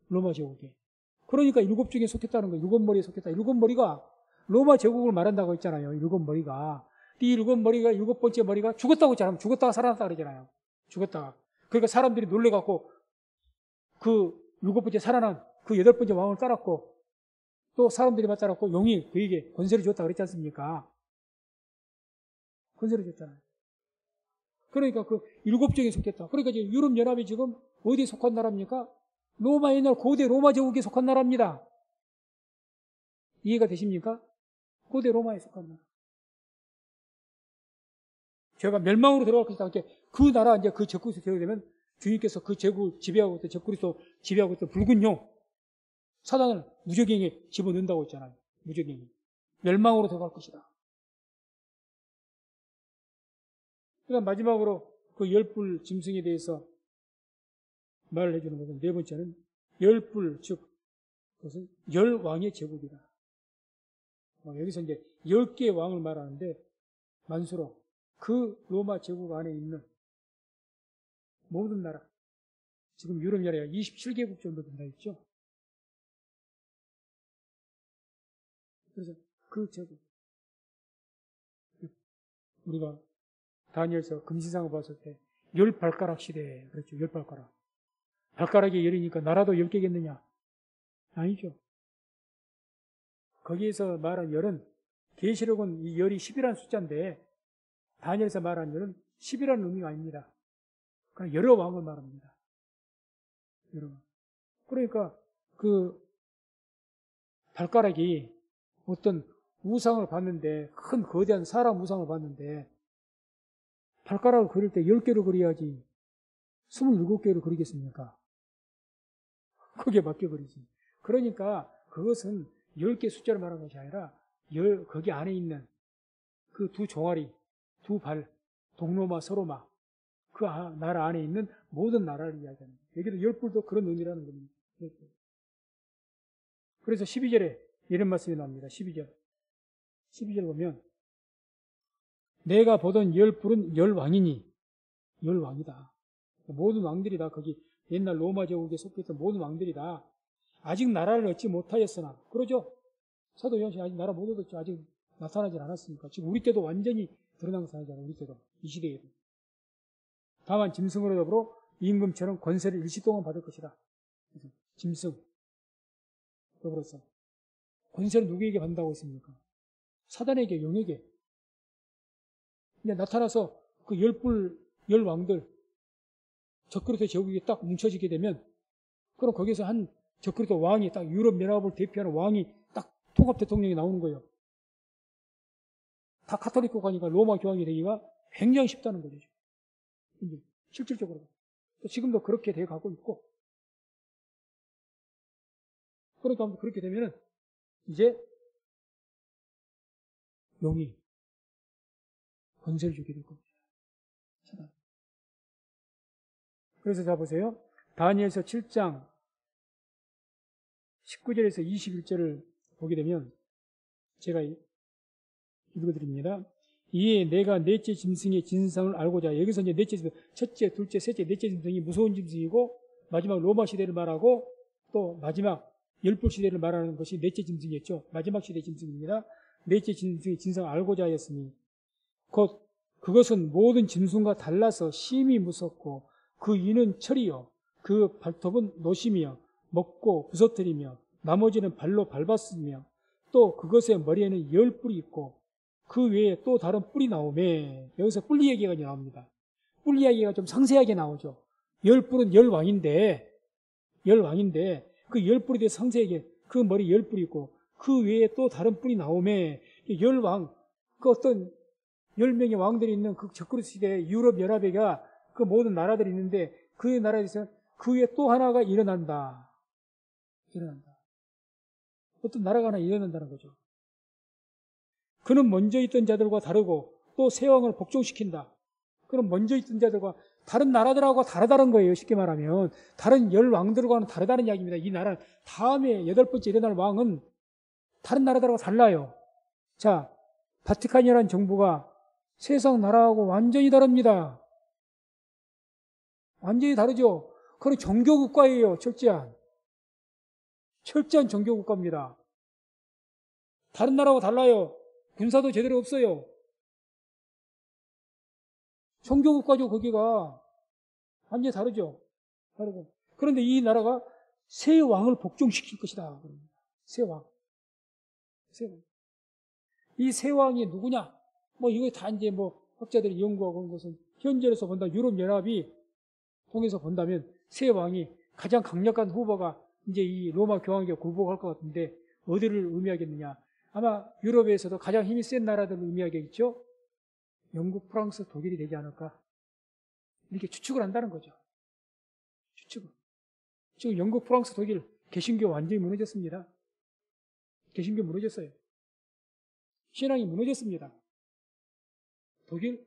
로마 제국에. 그러니까 7 중에 속했다는 거예요. 7머리에 속했다. 7머리가 로마 제국을 말한다고 했잖아요. 7머리가. 이 7머리가 7번째 머리가 죽었다고 했잖아요. 죽었다가 살아났다 그러잖아요. 죽었다가. 그러니까 사람들이 놀래갖고 그 7번째 살아난 그 8번째 왕을 따랐고 또 사람들이 맞따랐고 용이 그에게 권세를 줬다 그랬지 않습니까? 권세를 줬잖아요. 그러니까 그 7 중에 속했다. 그러니까 이제 유럽연합이 지금 어디에 속한 나라입니까? 로마 옛날 고대 로마 제국에 속한 나라입니다. 이해가 되십니까? 고대 로마에 속한 나라. 제가 멸망으로 들어갈 것이다. 그 나라 이제 그 적국에서 되면 주님께서 그 제국을 지배하고 있던 적국에서 지배하고 있던 붉은 용 사단을 무적행에 집어넣는다고 했잖아요. 무적행에 멸망으로 들어갈 것이다. 그러니까 마지막으로 그 10뿔 짐승에 대해서 말을 해주는 것은 네 번째는 10뿔 즉 그것은 10왕의 제국이다. 여기서 이제 10개의 왕을 말하는데 만수로 그 로마 제국 안에 있는 모든 나라 지금 유럽 나라가 27개국 정도 된다 했죠. 그래서 그 제국 우리가 다니엘서 금시상을 봤을 때 10발가락 시대 그렇죠. 10발가락 발가락이 10이니까 나라도 10개겠느냐? 아니죠. 거기에서 말한 열은 계시록은 이 열이 10이라는 숫자인데 다니엘서 말한 열은 10이라는 의미가 아닙니다. 그냥 여러 왕을 말합니다. 여러 왕. 그러니까 그 발가락이 어떤 우상을 봤는데 큰 거대한 사람 우상을 봤는데 발가락을 그릴 때 10개로 그려야지 27개로 그리겠습니까? 그게 맞게 그리지. 그러니까 그것은 10개 숫자를 말하는 것이 아니라 거기 안에 있는 그 두 종아리, 두 발, 동로마, 서로마 그 나라 안에 있는 모든 나라를 이야기하는 거예요. 여기도 10뿔도 그런 의미라는 겁니다. 10뿔. 그래서 12절에 이런 말씀이 나옵니다. 12절 보면 내가 보던 10뿔은 10왕이니 10왕이다. 모든 왕들이 다 거기 옛날 로마 제국에 속했던 모든 왕들이 다 아직 나라를 얻지 못하였으나 그러죠. 사도 요한이 아직 나라 못 얻었죠. 아직 나타나지 않았으니까. 지금 우리 때도 완전히 드러난 것이 아니잖아요. 우리 때도 이 시대에도. 다만 짐승으로 더불어 임금처럼 권세를 일시 동안 받을 것이다. 짐승 더불어서 권세를 누구에게 받는다고 했습니까? 사단에게, 용에게. 이제 나타나서 그 10뿔 10왕들 적그리스도 제국이 딱 뭉쳐지게 되면 그럼 거기서 한 적그리스도 왕이 딱 유럽 연합을 대표하는 왕이 딱 통합 대통령이 나오는 거예요. 다 카톨릭 가니까 로마 교황이 되기가 굉장히 쉽다는 거죠. 이제 실질적으로. 지금도 그렇게 돼 가고 있고. 그러니까 그렇게 되면은 이제 용이 권세를 주게 될 겁니다. 그래서 자 보세요. 다니엘서 7장 19절에서 21절을 보게 되면 제가 읽어드립니다. 이에 내가 넷째 짐승의 진상을 알고자 여기서 이제 넷째 짐승 첫째, 둘째, 셋째, 넷째 짐승이 무서운 짐승이고 마지막 로마 시대를 말하고 또 마지막 10뿔 시대를 말하는 것이 넷째 짐승이었죠. 마지막 시대 짐승입니다. 넷째 짐승의 진상을 알고자 하였으니 곧 그것은 모든 짐승과 달라서 심히 무섭고 그 이는 철이요 그 발톱은 노심이요 먹고 부서뜨리며 나머지는 발로 밟았으며 또 그것의 머리에는 10뿔이 있고 그 외에 또 다른 뿔이 나오매 여기서 뿔리 얘기가 나옵니다. 뿔 이야기가 좀 상세하게 나오죠. 열 뿔은 열왕인데 그 열 뿔에 대해 상세하게 그 머리 열 뿔이 있고 그 외에 또 다른 뿔이 나오매 열왕 그 어떤 10명의 왕들이 있는 그 적그리스 시대 유럽 연합회가 그 모든 나라들이 있는데 그 나라에서 그 위에 또 하나가 일어난다. 어떤 나라가 하나 일어난다는 거죠. 그는 먼저 있던 자들과 다르고 또 새 왕을 복종시킨다. 그럼 먼저 있던 자들과 다른 나라들하고 다르다는 거예요. 쉽게 말하면 다른 열 왕들과는 다르다는 이야기입니다. 이 나라는 다음에 8번째 일어날 왕은 다른 나라들하고 달라요. 자, 바티칸이라는 정부가 세상 나라하고 완전히 다릅니다. 완전히 다르죠. 그건 종교국가예요. 철저한 종교국가입니다. 다른 나라하고 달라요. 군사도 제대로 없어요. 종교국가죠. 거기가 완전히 다르죠. 다르고. 그런데 이 나라가 새 왕을 복종시킬 것이다. 새 왕. 이 새 왕이 누구냐? 이거 다 이제 학자들이 연구하고 온 것은 현재로서 본다. 유럽연합이 통해서 본다면 새 왕이 가장 강력한 후보가 이제 이 로마 교황에게 굴복할 것 같은데 어디를 의미하겠느냐? 아마 유럽에서도 가장 힘이 센 나라들을 의미하겠죠? 영국, 프랑스, 독일이 되지 않을까? 이렇게 추측을 한다는 거죠. 추측을. 지금 영국, 프랑스, 독일 개신교 완전히 무너졌습니다. 개신교 무너졌어요. 신앙이 무너졌습니다. 독일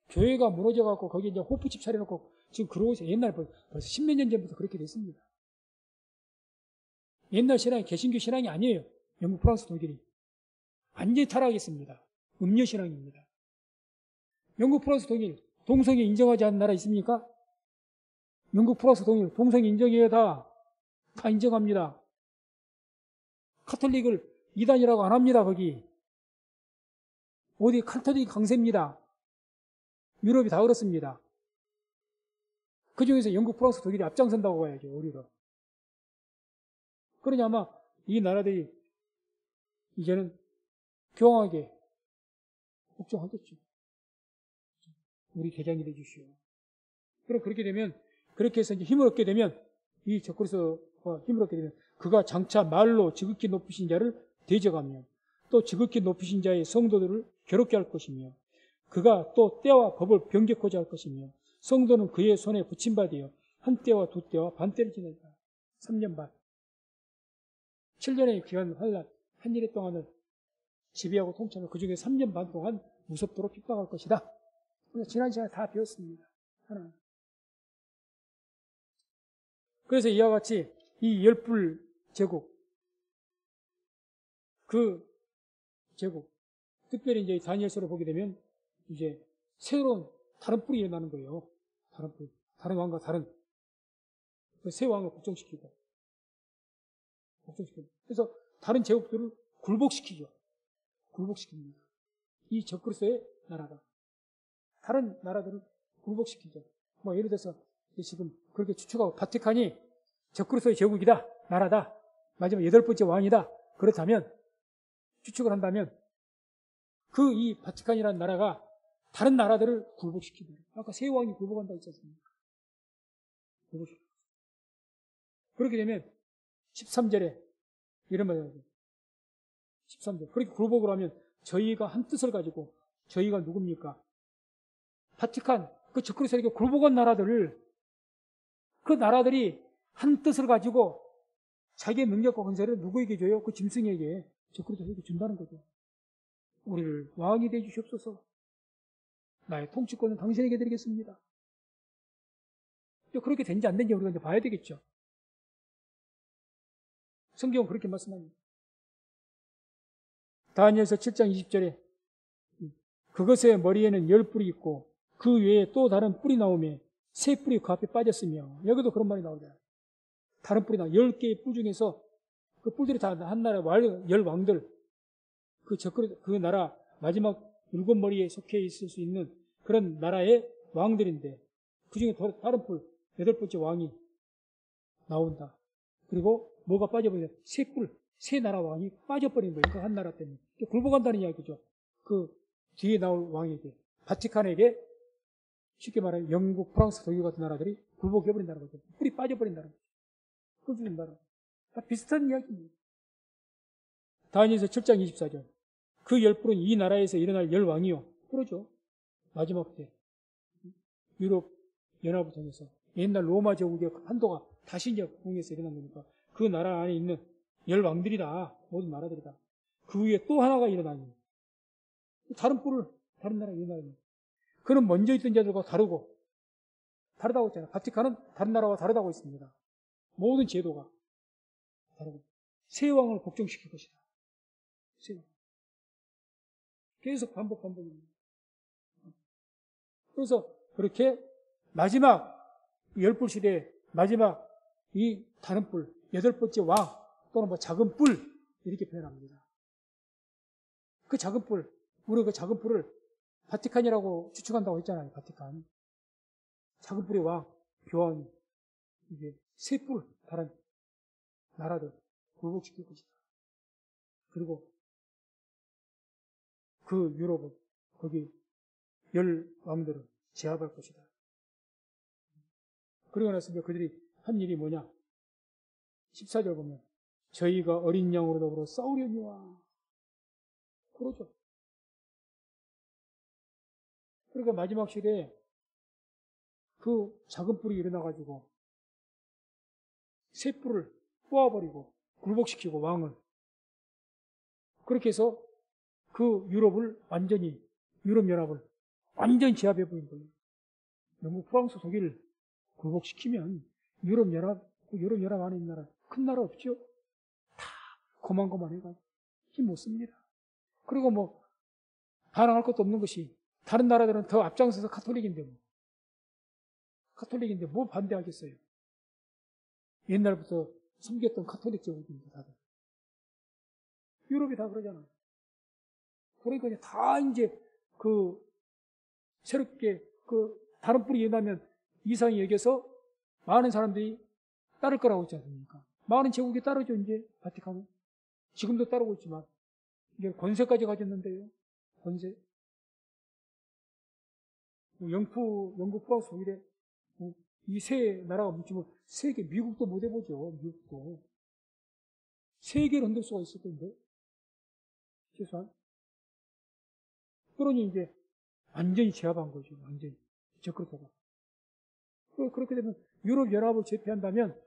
교회가 무너져갖고 거기 이제 호프집 차려놓고 지금 그러고 있어요. 옛날 벌써 10몇 년 전부터 그렇게 됐습니다. 옛날 신앙이 개신교 신앙이 아니에요. 영국, 프랑스, 독일이 완전히 타락했습니다. 음료 신앙입니다. 영국, 프랑스, 독일 동성애 인정하지 않는 나라 있습니까? 영국, 프랑스, 독일 동성애 인정해요. 다 인정합니다. 카톨릭을 이단이라고 안 합니다. 거기 어디 카톨릭 강세입니다. 유럽이 다 그렇습니다. 그 중에서 영국, 프랑스, 독일이 앞장선다고 봐야죠. 우리가. 그러니 아마 이 나라들이 이제는 교황에게 복종하겠죠. 우리 대장이 되주시오. 그럼 그렇게 되면, 그렇게 해서 이제 힘을 얻게 되면, 이 적그리스도가 힘을 얻게 되면, 그가 장차 말로 지극히 높으신 자를 대적하며, 또 지극히 높으신 자의 성도들을 괴롭게 할 것이며, 그가 또 때와 법을 변개코자 할 것이며, 성도는 그의 손에 붙임받으여 한 때와 두 때와 반 때를 지낸다. 3년 반. 7년의 기간 환란, 한 일의 동안을 지배하고 통치하며 그 중에 3년 반 동안 무섭도록 핍박할 것이다. 지난 시간에 다 배웠습니다. 하나. 그래서 이와 같이 이 열불 제국, 그 제국, 특별히 이제 다니엘서를 보게 되면 이제 새로운 다른 뿔이 일어나는 거예요. 다른 뿔, 다른 왕과 다른 그 새 왕을 복종시키고. 그래서 다른 제국들을 굴복시키죠. 굴복시킵니다. 이 적그리스도의 나라가 다른 나라들을 굴복시키죠. 예를 들어서 지금 그렇게 추측하고 바티칸이 적그리스도의 제국이다, 나라다, 마지막 8번째 왕이다. 그렇다면 추측을 한다면 그 이 바티칸이라는 나라가 다른 나라들을 굴복시키고, 아까 새 왕이 굴복한다 했지 않습니까? 굴복시키고. 그렇게 되면 13절에 이런 말이 나오죠. 13절. 그렇게 굴복을 하면 저희가 한 뜻을 가지고, 저희가 누굽니까? 바티칸, 그 적그리스도에게 굴복한 나라들을, 그 나라들이 한 뜻을 가지고 자기의 능력과 권세를 누구에게 줘요? 그 짐승에게, 적그리스도에게 준다는 거죠. 우리를 왕이 되어 주시옵소서. 나의 통치권은 당신에게 드리겠습니다. 그렇게 된지 안 된지 우리가 이제 봐야 되겠죠. 성경은 그렇게 말씀합니다. 다니엘서 7장 20절에 그것의 머리에는 10뿔이 있고 그 외에 또 다른 뿔이 나오며 새 뿔이 그 앞에 빠졌으며, 여기도 그런 말이 나오잖아요. 다른 뿔이 나와 10개의 뿔 중에서 그 뿔들이 다 한 나라 열 왕들, 그 나라 마지막 7머리에 속해 있을 수 있는 그런 나라의 왕들인데, 그 중에 다른 뿔 8번째 왕이 나온다. 그리고 뭐가 빠져버리냐? 새 나라 왕이 빠져버린 거예요. 그 한 나라 때문에. 굴복한다는 이야기죠. 그 뒤에 나올 왕에게, 바티칸에게 쉽게 말하면 영국, 프랑스, 독일 같은 나라들이 굴복해버린다는 거죠. 뿌리 빠져버린다는 거죠. 흡수된다는 거죠. 다 비슷한 이야기입니다. 다니엘서 7장 24절. 그 열불은 이 나라에서 일어날 열왕이요. 그러죠. 마지막 때. 유럽 연합을 통해서 옛날 로마 제국의 한도가 다시 이제 공에서 일어난 거니까 그 나라 안에 있는 열왕들이다. 모든 나라들이다. 그 위에 또 하나가 일어나니. 다른 뿔을 다른 나라에 일어나니. 그는 먼저 있던 자들과 다르다고 했잖아요. 바티칸은 다른 나라와 다르다고 했습니다. 모든 제도가 다르고 새 왕을 복종시킬 것이다. 새 왕. 계속 반복입니다. 그래서 그렇게 마지막 열불 시대에 마지막 이 다른 뿔, 8번째 왕 또는 뭐 작은 뿔 이렇게 표현합니다. 그 작은 뿔, 우리가 그 작은 뿔을 바티칸이라고 추측한다고 했잖아요. 바티칸. 작은 뿔의 왕, 교황이 이게 새 뿔, 다른 나라들 굴복시킬 것이다. 그리고 그 유럽은 거기 열 왕들을 제압할 것이다. 그러고 나서 그들이 한 일이 뭐냐? 14절 보면 저희가 어린 양으로 더불어 싸우려니와 그러죠. 그러니까 마지막 시대에 그 작은 뿔이 일어나가지고 새 뿔을 뽑아버리고 굴복시키고 왕을 그렇게 해서 그 유럽연합을 완전히 제압해버린 거예요. 영국, 프랑스, 독일을 굴복시키면 유럽연합 안에 있는 나라, 큰 나라 없죠? 다 고만고만해가지고 힘 못 씁니다. 그리고 뭐 반항할 것도 없는 것이 다른 나라들은 더 앞장서서 카톨릭인데 뭐 반대하겠어요? 옛날부터 섬겼던 카톨릭 제국인데 다들. 유럽이 다 그러잖아요. 그러니까 다 이제 새롭게 다른 뿔이 일어나면 이상히 여겨서 많은 사람들이 따를 거라고 했지 않습니까? 많은 제국이 따르죠, 이제, 바티칸은. 지금도 따르고 있지만. 이게 권세까지 가졌는데요. 권세. 영국, 프랑스, 독일에 이 세 나라가 뭉치면 세계, 미국도 못 해보죠, 미국도. 세계를 흔들 수가 있을 텐데. 최소한. 그러니 이제 완전히 제압한 거죠, 완전히. 저크루토가. 그렇게 되면 유럽연합을 제패한다면,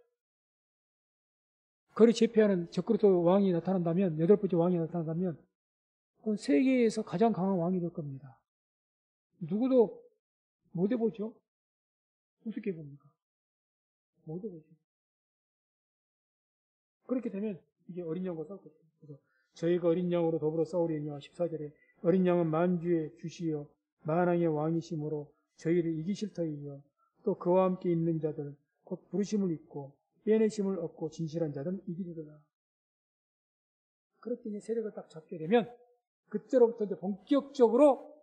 그를 제패하는 저크루토 왕이 나타난다면, 8번째 왕이 나타난다면, 그건 세계에서 가장 강한 왕이 될 겁니다. 누구도 못 해보죠? 우습게 봅니까? 못 해보죠. 그렇게 되면 이게 어린 양과 싸울 것이죠. 그래서 저희가 어린 양으로 더불어 싸우려니와 14절에 어린 양은 만주의 주시여 만왕의 왕이심으로 저희를 이기실 터이며 또 그와 함께 있는 자들 곧 부르심을 입고 빼내심을 얻고 진실한 자들은 이기리로다. 그렇게 이제 세력을 딱 잡게 되면 그때로부터 이제 본격적으로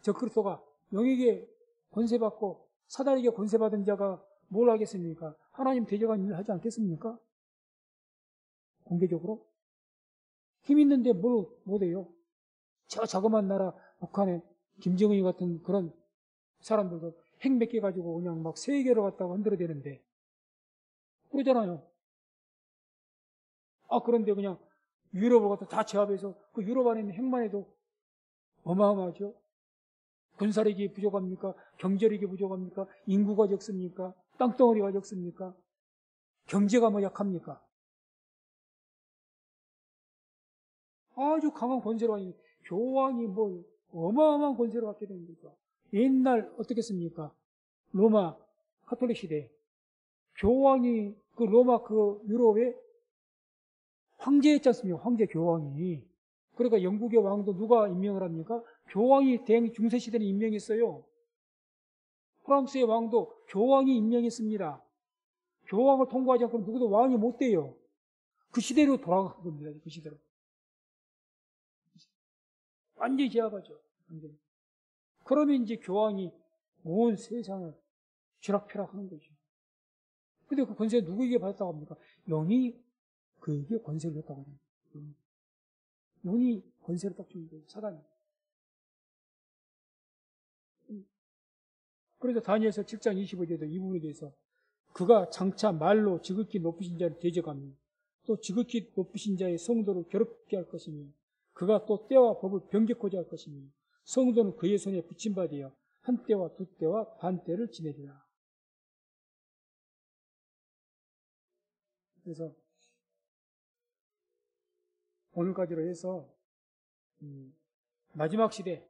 저크리스도가 영에게 권세받고 사단에게 권세받은 자가 뭘 하겠습니까? 하나님 대적한 일을 하지 않겠습니까? 공개적으로? 힘 있는데 뭘 못해요? 저 자그마한 나라 북한에 김정은이 같은 그런 사람들도 핵 몇 개 가지고 그냥 막 세계로 갔다가 흔들어대는데 그러잖아요. 그런데 그냥 유럽을 갖다 다 제압해서 그 유럽 안에 있는 핵만 해도 어마어마하죠. 군사력이 부족합니까? 경제력이 부족합니까? 인구가 적습니까? 땅덩어리가 적습니까? 경제가 뭐 약합니까? 아주 강한 권세로 하니 교황이 뭐 어마어마한 권세로 갖게 되는 거죠. 옛날 어떻겠습니까? 로마 카톨릭 시대 교황이 그 로마 유럽의 황제였지 않습니까? 황제 교황이. 그러니까 영국의 왕도 누가 임명을 합니까? 교황이 중세 시대는 임명했어요. 프랑스의 왕도 교황이 임명했습니다. 교황을 통과하지 않고는 누구도 왕이 못 돼요. 그 시대로 돌아간 겁니다. 그 시대로. 완전히 제압하죠. 완전히. 그러면 이제 교황이 온 세상을 쥐락펴락 하는 거죠. 근데 그 권세 누구에게 받았다고 합니까? 영이 그에게 권세를 줬다고 합니다. 영이 권세를 딱 주는 거예요. 사단이. 그래서 다니엘서 7장 25절에도 이 부분에 대해서 그가 장차 말로 지극히 높으신 자를 대적하며 또 지극히 높으신 자의 성도를 괴롭게 할 것이며 그가 또 때와 법을 변개코자 할 것이며 성도는 그의 손에 붙임 바 되어 한 때와 두 때와 반 때를 지내리라. 그래서 오늘까지로 해서 마지막 시대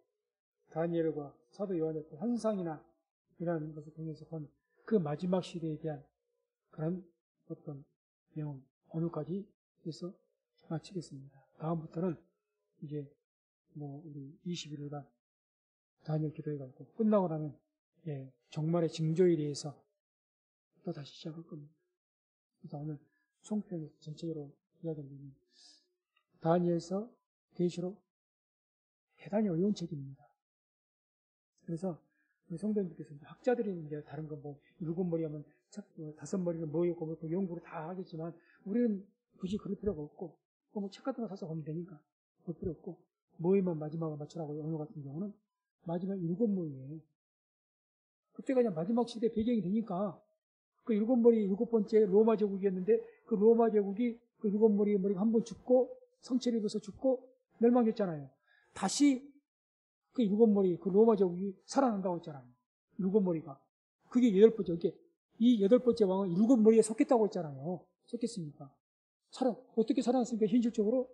다니엘과 사도 요한의 환상이나 이라는 것을 통해서 본 그 마지막 시대에 대한 그런 어떤 내용 오늘까지 해서 마치겠습니다. 다음부터는 이제 우리 21일간 다니엘 기도회가 있고 끝나고 나면 종말의 징조에 대해서 또 다시 시작할 겁니다. 그래서 오늘 총평 전체적으로 이야기하면 다니엘서 계시록 대단히 어려운 책입니다. 그래서 우리 성도님들께서 학자들이 이제 다른 거 일곱 머리 하면 다섯 머리는 뭐였고 연구를 다 하겠지만 우리는 굳이 그럴 필요가 없고 책 같은 거 사서 보면 되니까 볼 필요 없고 모에만 마지막을 맞추라고 오늘 같은 경우는 마지막 일곱 모이에 그때가 그냥 마지막 시대 배경이 되니까 그 일곱 머리 일곱 번째 로마 제국이었는데 그 로마 제국이 그 일곱 머리가 한 번 죽고 성체를 입어서 죽고 멸망했잖아요. 다시 그 일곱 머리 그 로마 제국이 살아난다고 했잖아요. 일곱 머리가 그게 여덟 번째. 이 여덟 번째 왕은 일곱 머리에 속했다고 했잖아요. 속했습니까? 어떻게 살아났습니까? 현실적으로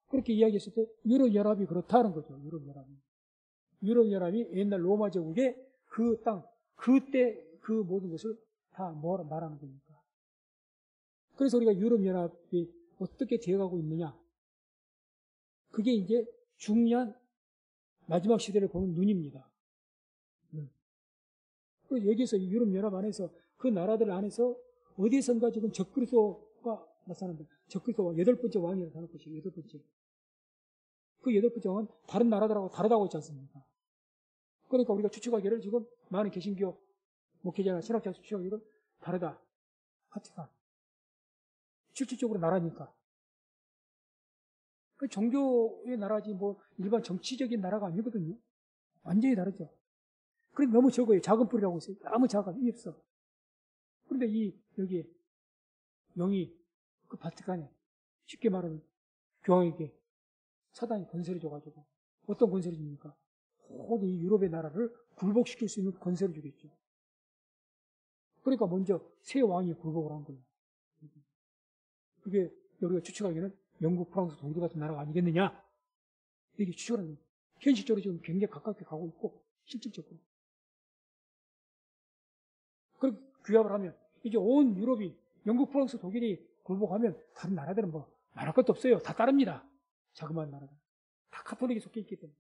그렇게 이야기했을 때 유럽 연합이 그렇다는 거죠. 유럽 연합이 옛날 로마 제국의 그 땅, 그때 그 모든 것을 다 말하는 겁니까? 그래서 우리가 유럽 연합이 어떻게 되어가고 있느냐? 그게 이제 중요한 마지막 시대를 보는 눈입니다. 그래서 여기서 유럽 연합 안에서 그 나라들 안에서 어디선가 지금 적그리스도가 나타난다. 적그리스도가 여덟 번째 왕이 나타날 것이에요. 여덟 번째. 그 여덟 번째 왕은 다른 나라들하고 다르다고 했지 않습니까? 그러니까 우리가 추측하기를 지금 많은 개신교 목회자나 신학자 추측하기를 다르다. 바티칸. 실질적으로 나라니까. 그 종교의 나라지 일반 정치적인 나라가 아니거든요. 완전히 다르죠. 그런데 너무 적어요. 작은 뿌리라고 있어요. 아무 자각이 없어. 그런데 여기 영이 그 바티칸에 쉽게 말하면 교황에게 사단이 권세를 줘가지고 어떤 권세를 줍니까? 모든 이 유럽의 나라를 굴복시킬 수 있는 권세를 주겠죠. 그러니까 먼저 새 왕이 굴복을 한 거예요. 그게 우리가 추측하기에는 영국, 프랑스, 독일 같은 나라가 아니겠느냐? 이렇게 추측을 하는 거예요. 현실적으로 지금 굉장히 가깝게 가고 있고 실질적으로. 그렇게 규합을 하면 이제 온 유럽이 영국, 프랑스, 독일이 굴복하면 다른 나라들은 말할 것도 없어요. 다 따릅니다. 자그마한 나라들. 다 카톨릭에 속해 있기 때문에.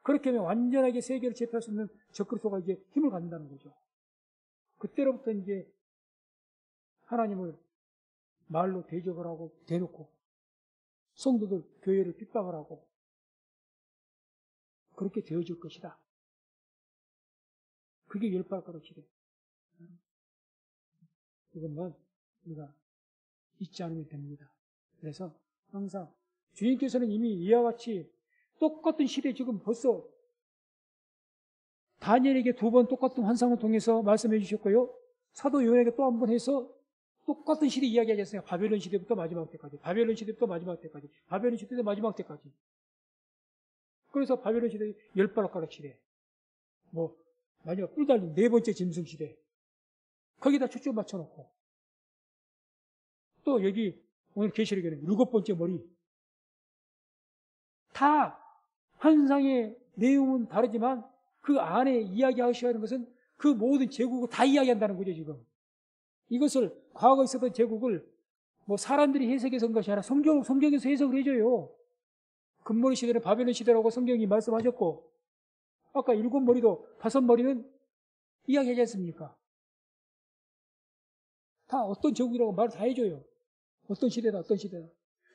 그렇게 하면 완전하게 세계를 제패할 수 있는 적그리스도가 이제 힘을 갖는다는 거죠. 그때로부터 이제 하나님을 말로 대적을 하고 대놓고 성도들 교회를 핍박을 하고 그렇게 되어질 것이다. 그게 열 발가락 시대. 이것만 우리가 잊지 않으면 됩니다. 그래서 항상 주님께서는 이미 이와 같이 똑같은 시대 지금 벌써 다니엘에게 두 번 똑같은 환상을 통해서 말씀해 주셨고요. 사도 요한에게 또 한 번 해서 똑같은 시대 이야기하셨어요. 바벨론 시대부터 마지막 때까지. 바벨론 시대부터 마지막 때까지. 바벨론 시대부터 마지막 때까지. 그래서 바벨론 시대 열 발가락 시대. 마지막 뿔 달린 네 번째 짐승 시대. 거기다 초점 맞춰놓고. 또 여기 오늘 계시록에는 일곱 번째 머리. 다 환상의 내용은 다르지만 그 안에 이야기하셔야 하는 것은 그 모든 제국을 다 이야기한다는 거죠, 지금. 이것을 과거에 있었던 제국을 사람들이 해석해서 한 것이 아니라 성경에서 해석을 해줘요. 금머리 시대는 바벨론 시대라고 성경이 말씀하셨고 아까 일곱 머리도 다섯 머리는 이야기하지 않습니까? 다 어떤 제국이라고 말을 다 해줘요. 어떤 시대다.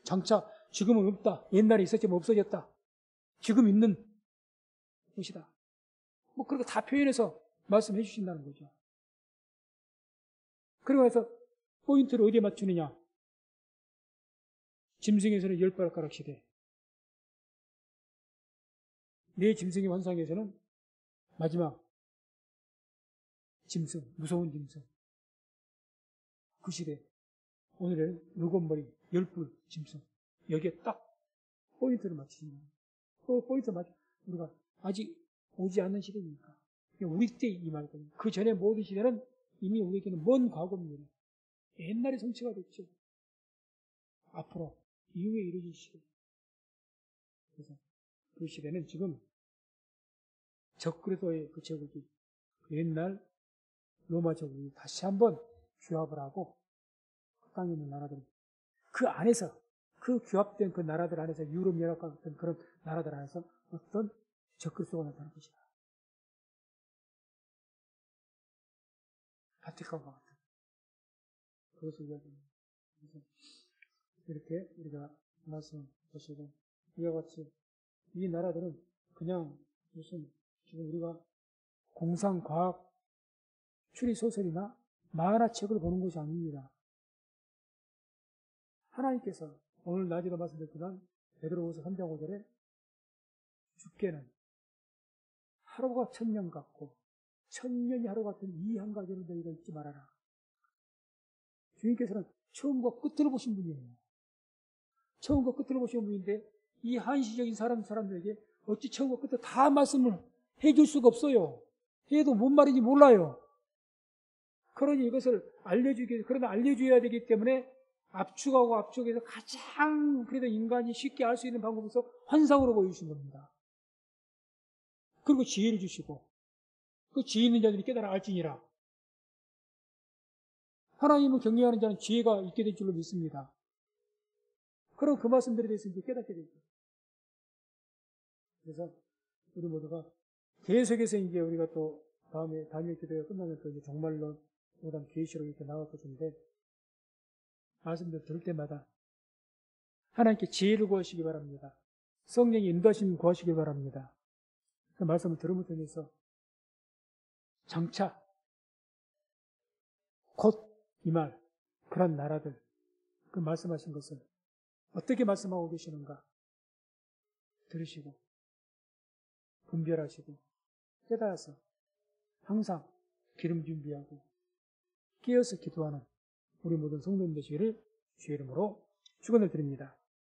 장차 지금은 없다. 옛날에 있었지만 없어졌다. 지금 있는 것이다. 그렇게 다 표현해서 말씀해 주신다는 거죠. 그리고 해서 포인트를 어디에 맞추느냐? 짐승에서는 열 발가락 시대. 네 짐승의 환상에서는 마지막 짐승, 무서운 짐승. 그 시대 오늘은 7머리 10뿔 짐승. 여기에 딱 포인트를 맞추시는 거예요. 또 포인트 맞추 우리가 아직 오지 않는 시대니까. 우리 때 이 말이거든요. 그 전에 모든 시대는 이미 우리에게는 먼 과거입니다. 옛날에 성취가 됐죠. 앞으로 이후에 이루어질 시대. 그래서 그 시대는 지금 적그리스도의 그 제국이 옛날 로마 제국이 다시 한번 규합을 하고 그 땅에 있는 나라들 그 안에서 그 규합된 그 나라들 안에서 유럽 연합과 같은 그런 나라들 안에서 어떤 적그리스도가 나타날 것이다. 바티칸과 같은 그것을 이야기합니다. 그래서 이렇게 우리가 말씀하시고 이와 같이 이 나라들은 그냥 무슨 지금 우리가 공상과학 추리소설이나 만화책을 보는 것이 아닙니다. 하나님께서 오늘 낮에도 말씀드렸지만 베드로후서 3장 5절에 주께는 하루가 1000년 같고 1000년이 하루 같은 이 한 가지를 너희가 잊지 말아라. 주님께서는 처음과 끝을 보신 분이에요. 처음과 끝을 보신 분인데 이 한시적인 사람들에게 어찌 처음과 끝을 다 말씀을 해줄 수가 없어요. 해도 뭔 말인지 몰라요. 그러니 이것을 그러나 알려줘야 되기 때문에 압축하고 압축해서 가장 그래도 인간이 쉽게 알 수 있는 방법에서 환상으로 보여주신 겁니다. 그리고 지혜를 주시고 그 지혜 있는 자들이 깨달아 알지니라. 하나님을 경외하는 자는 지혜가 있게 될 줄로 믿습니다. 그럼 그 말씀들에 대해서 이제 깨닫게 되죠. 그래서 우리 모두가 계속해서 이제 우리가 또 다음에 다니엘 기도회가 끝나면 또 이제 종말론, 그다음 계시록 이렇게 나갈 것인데 말씀들 들을 때마다 하나님께 지혜를 구하시기 바랍니다. 성령의 인도하심 구하시기 바랍니다. 그 말씀을 들음을 통해서 장차 곧 이 말 그런 나라들 그 말씀하신 것을 어떻게 말씀하고 계시는가 들으시고 분별하시고 깨달아서 항상 기름 준비하고 깨어서 기도하는 우리 모든 성도님 되시기를 주의 이름으로 축원을 드립니다.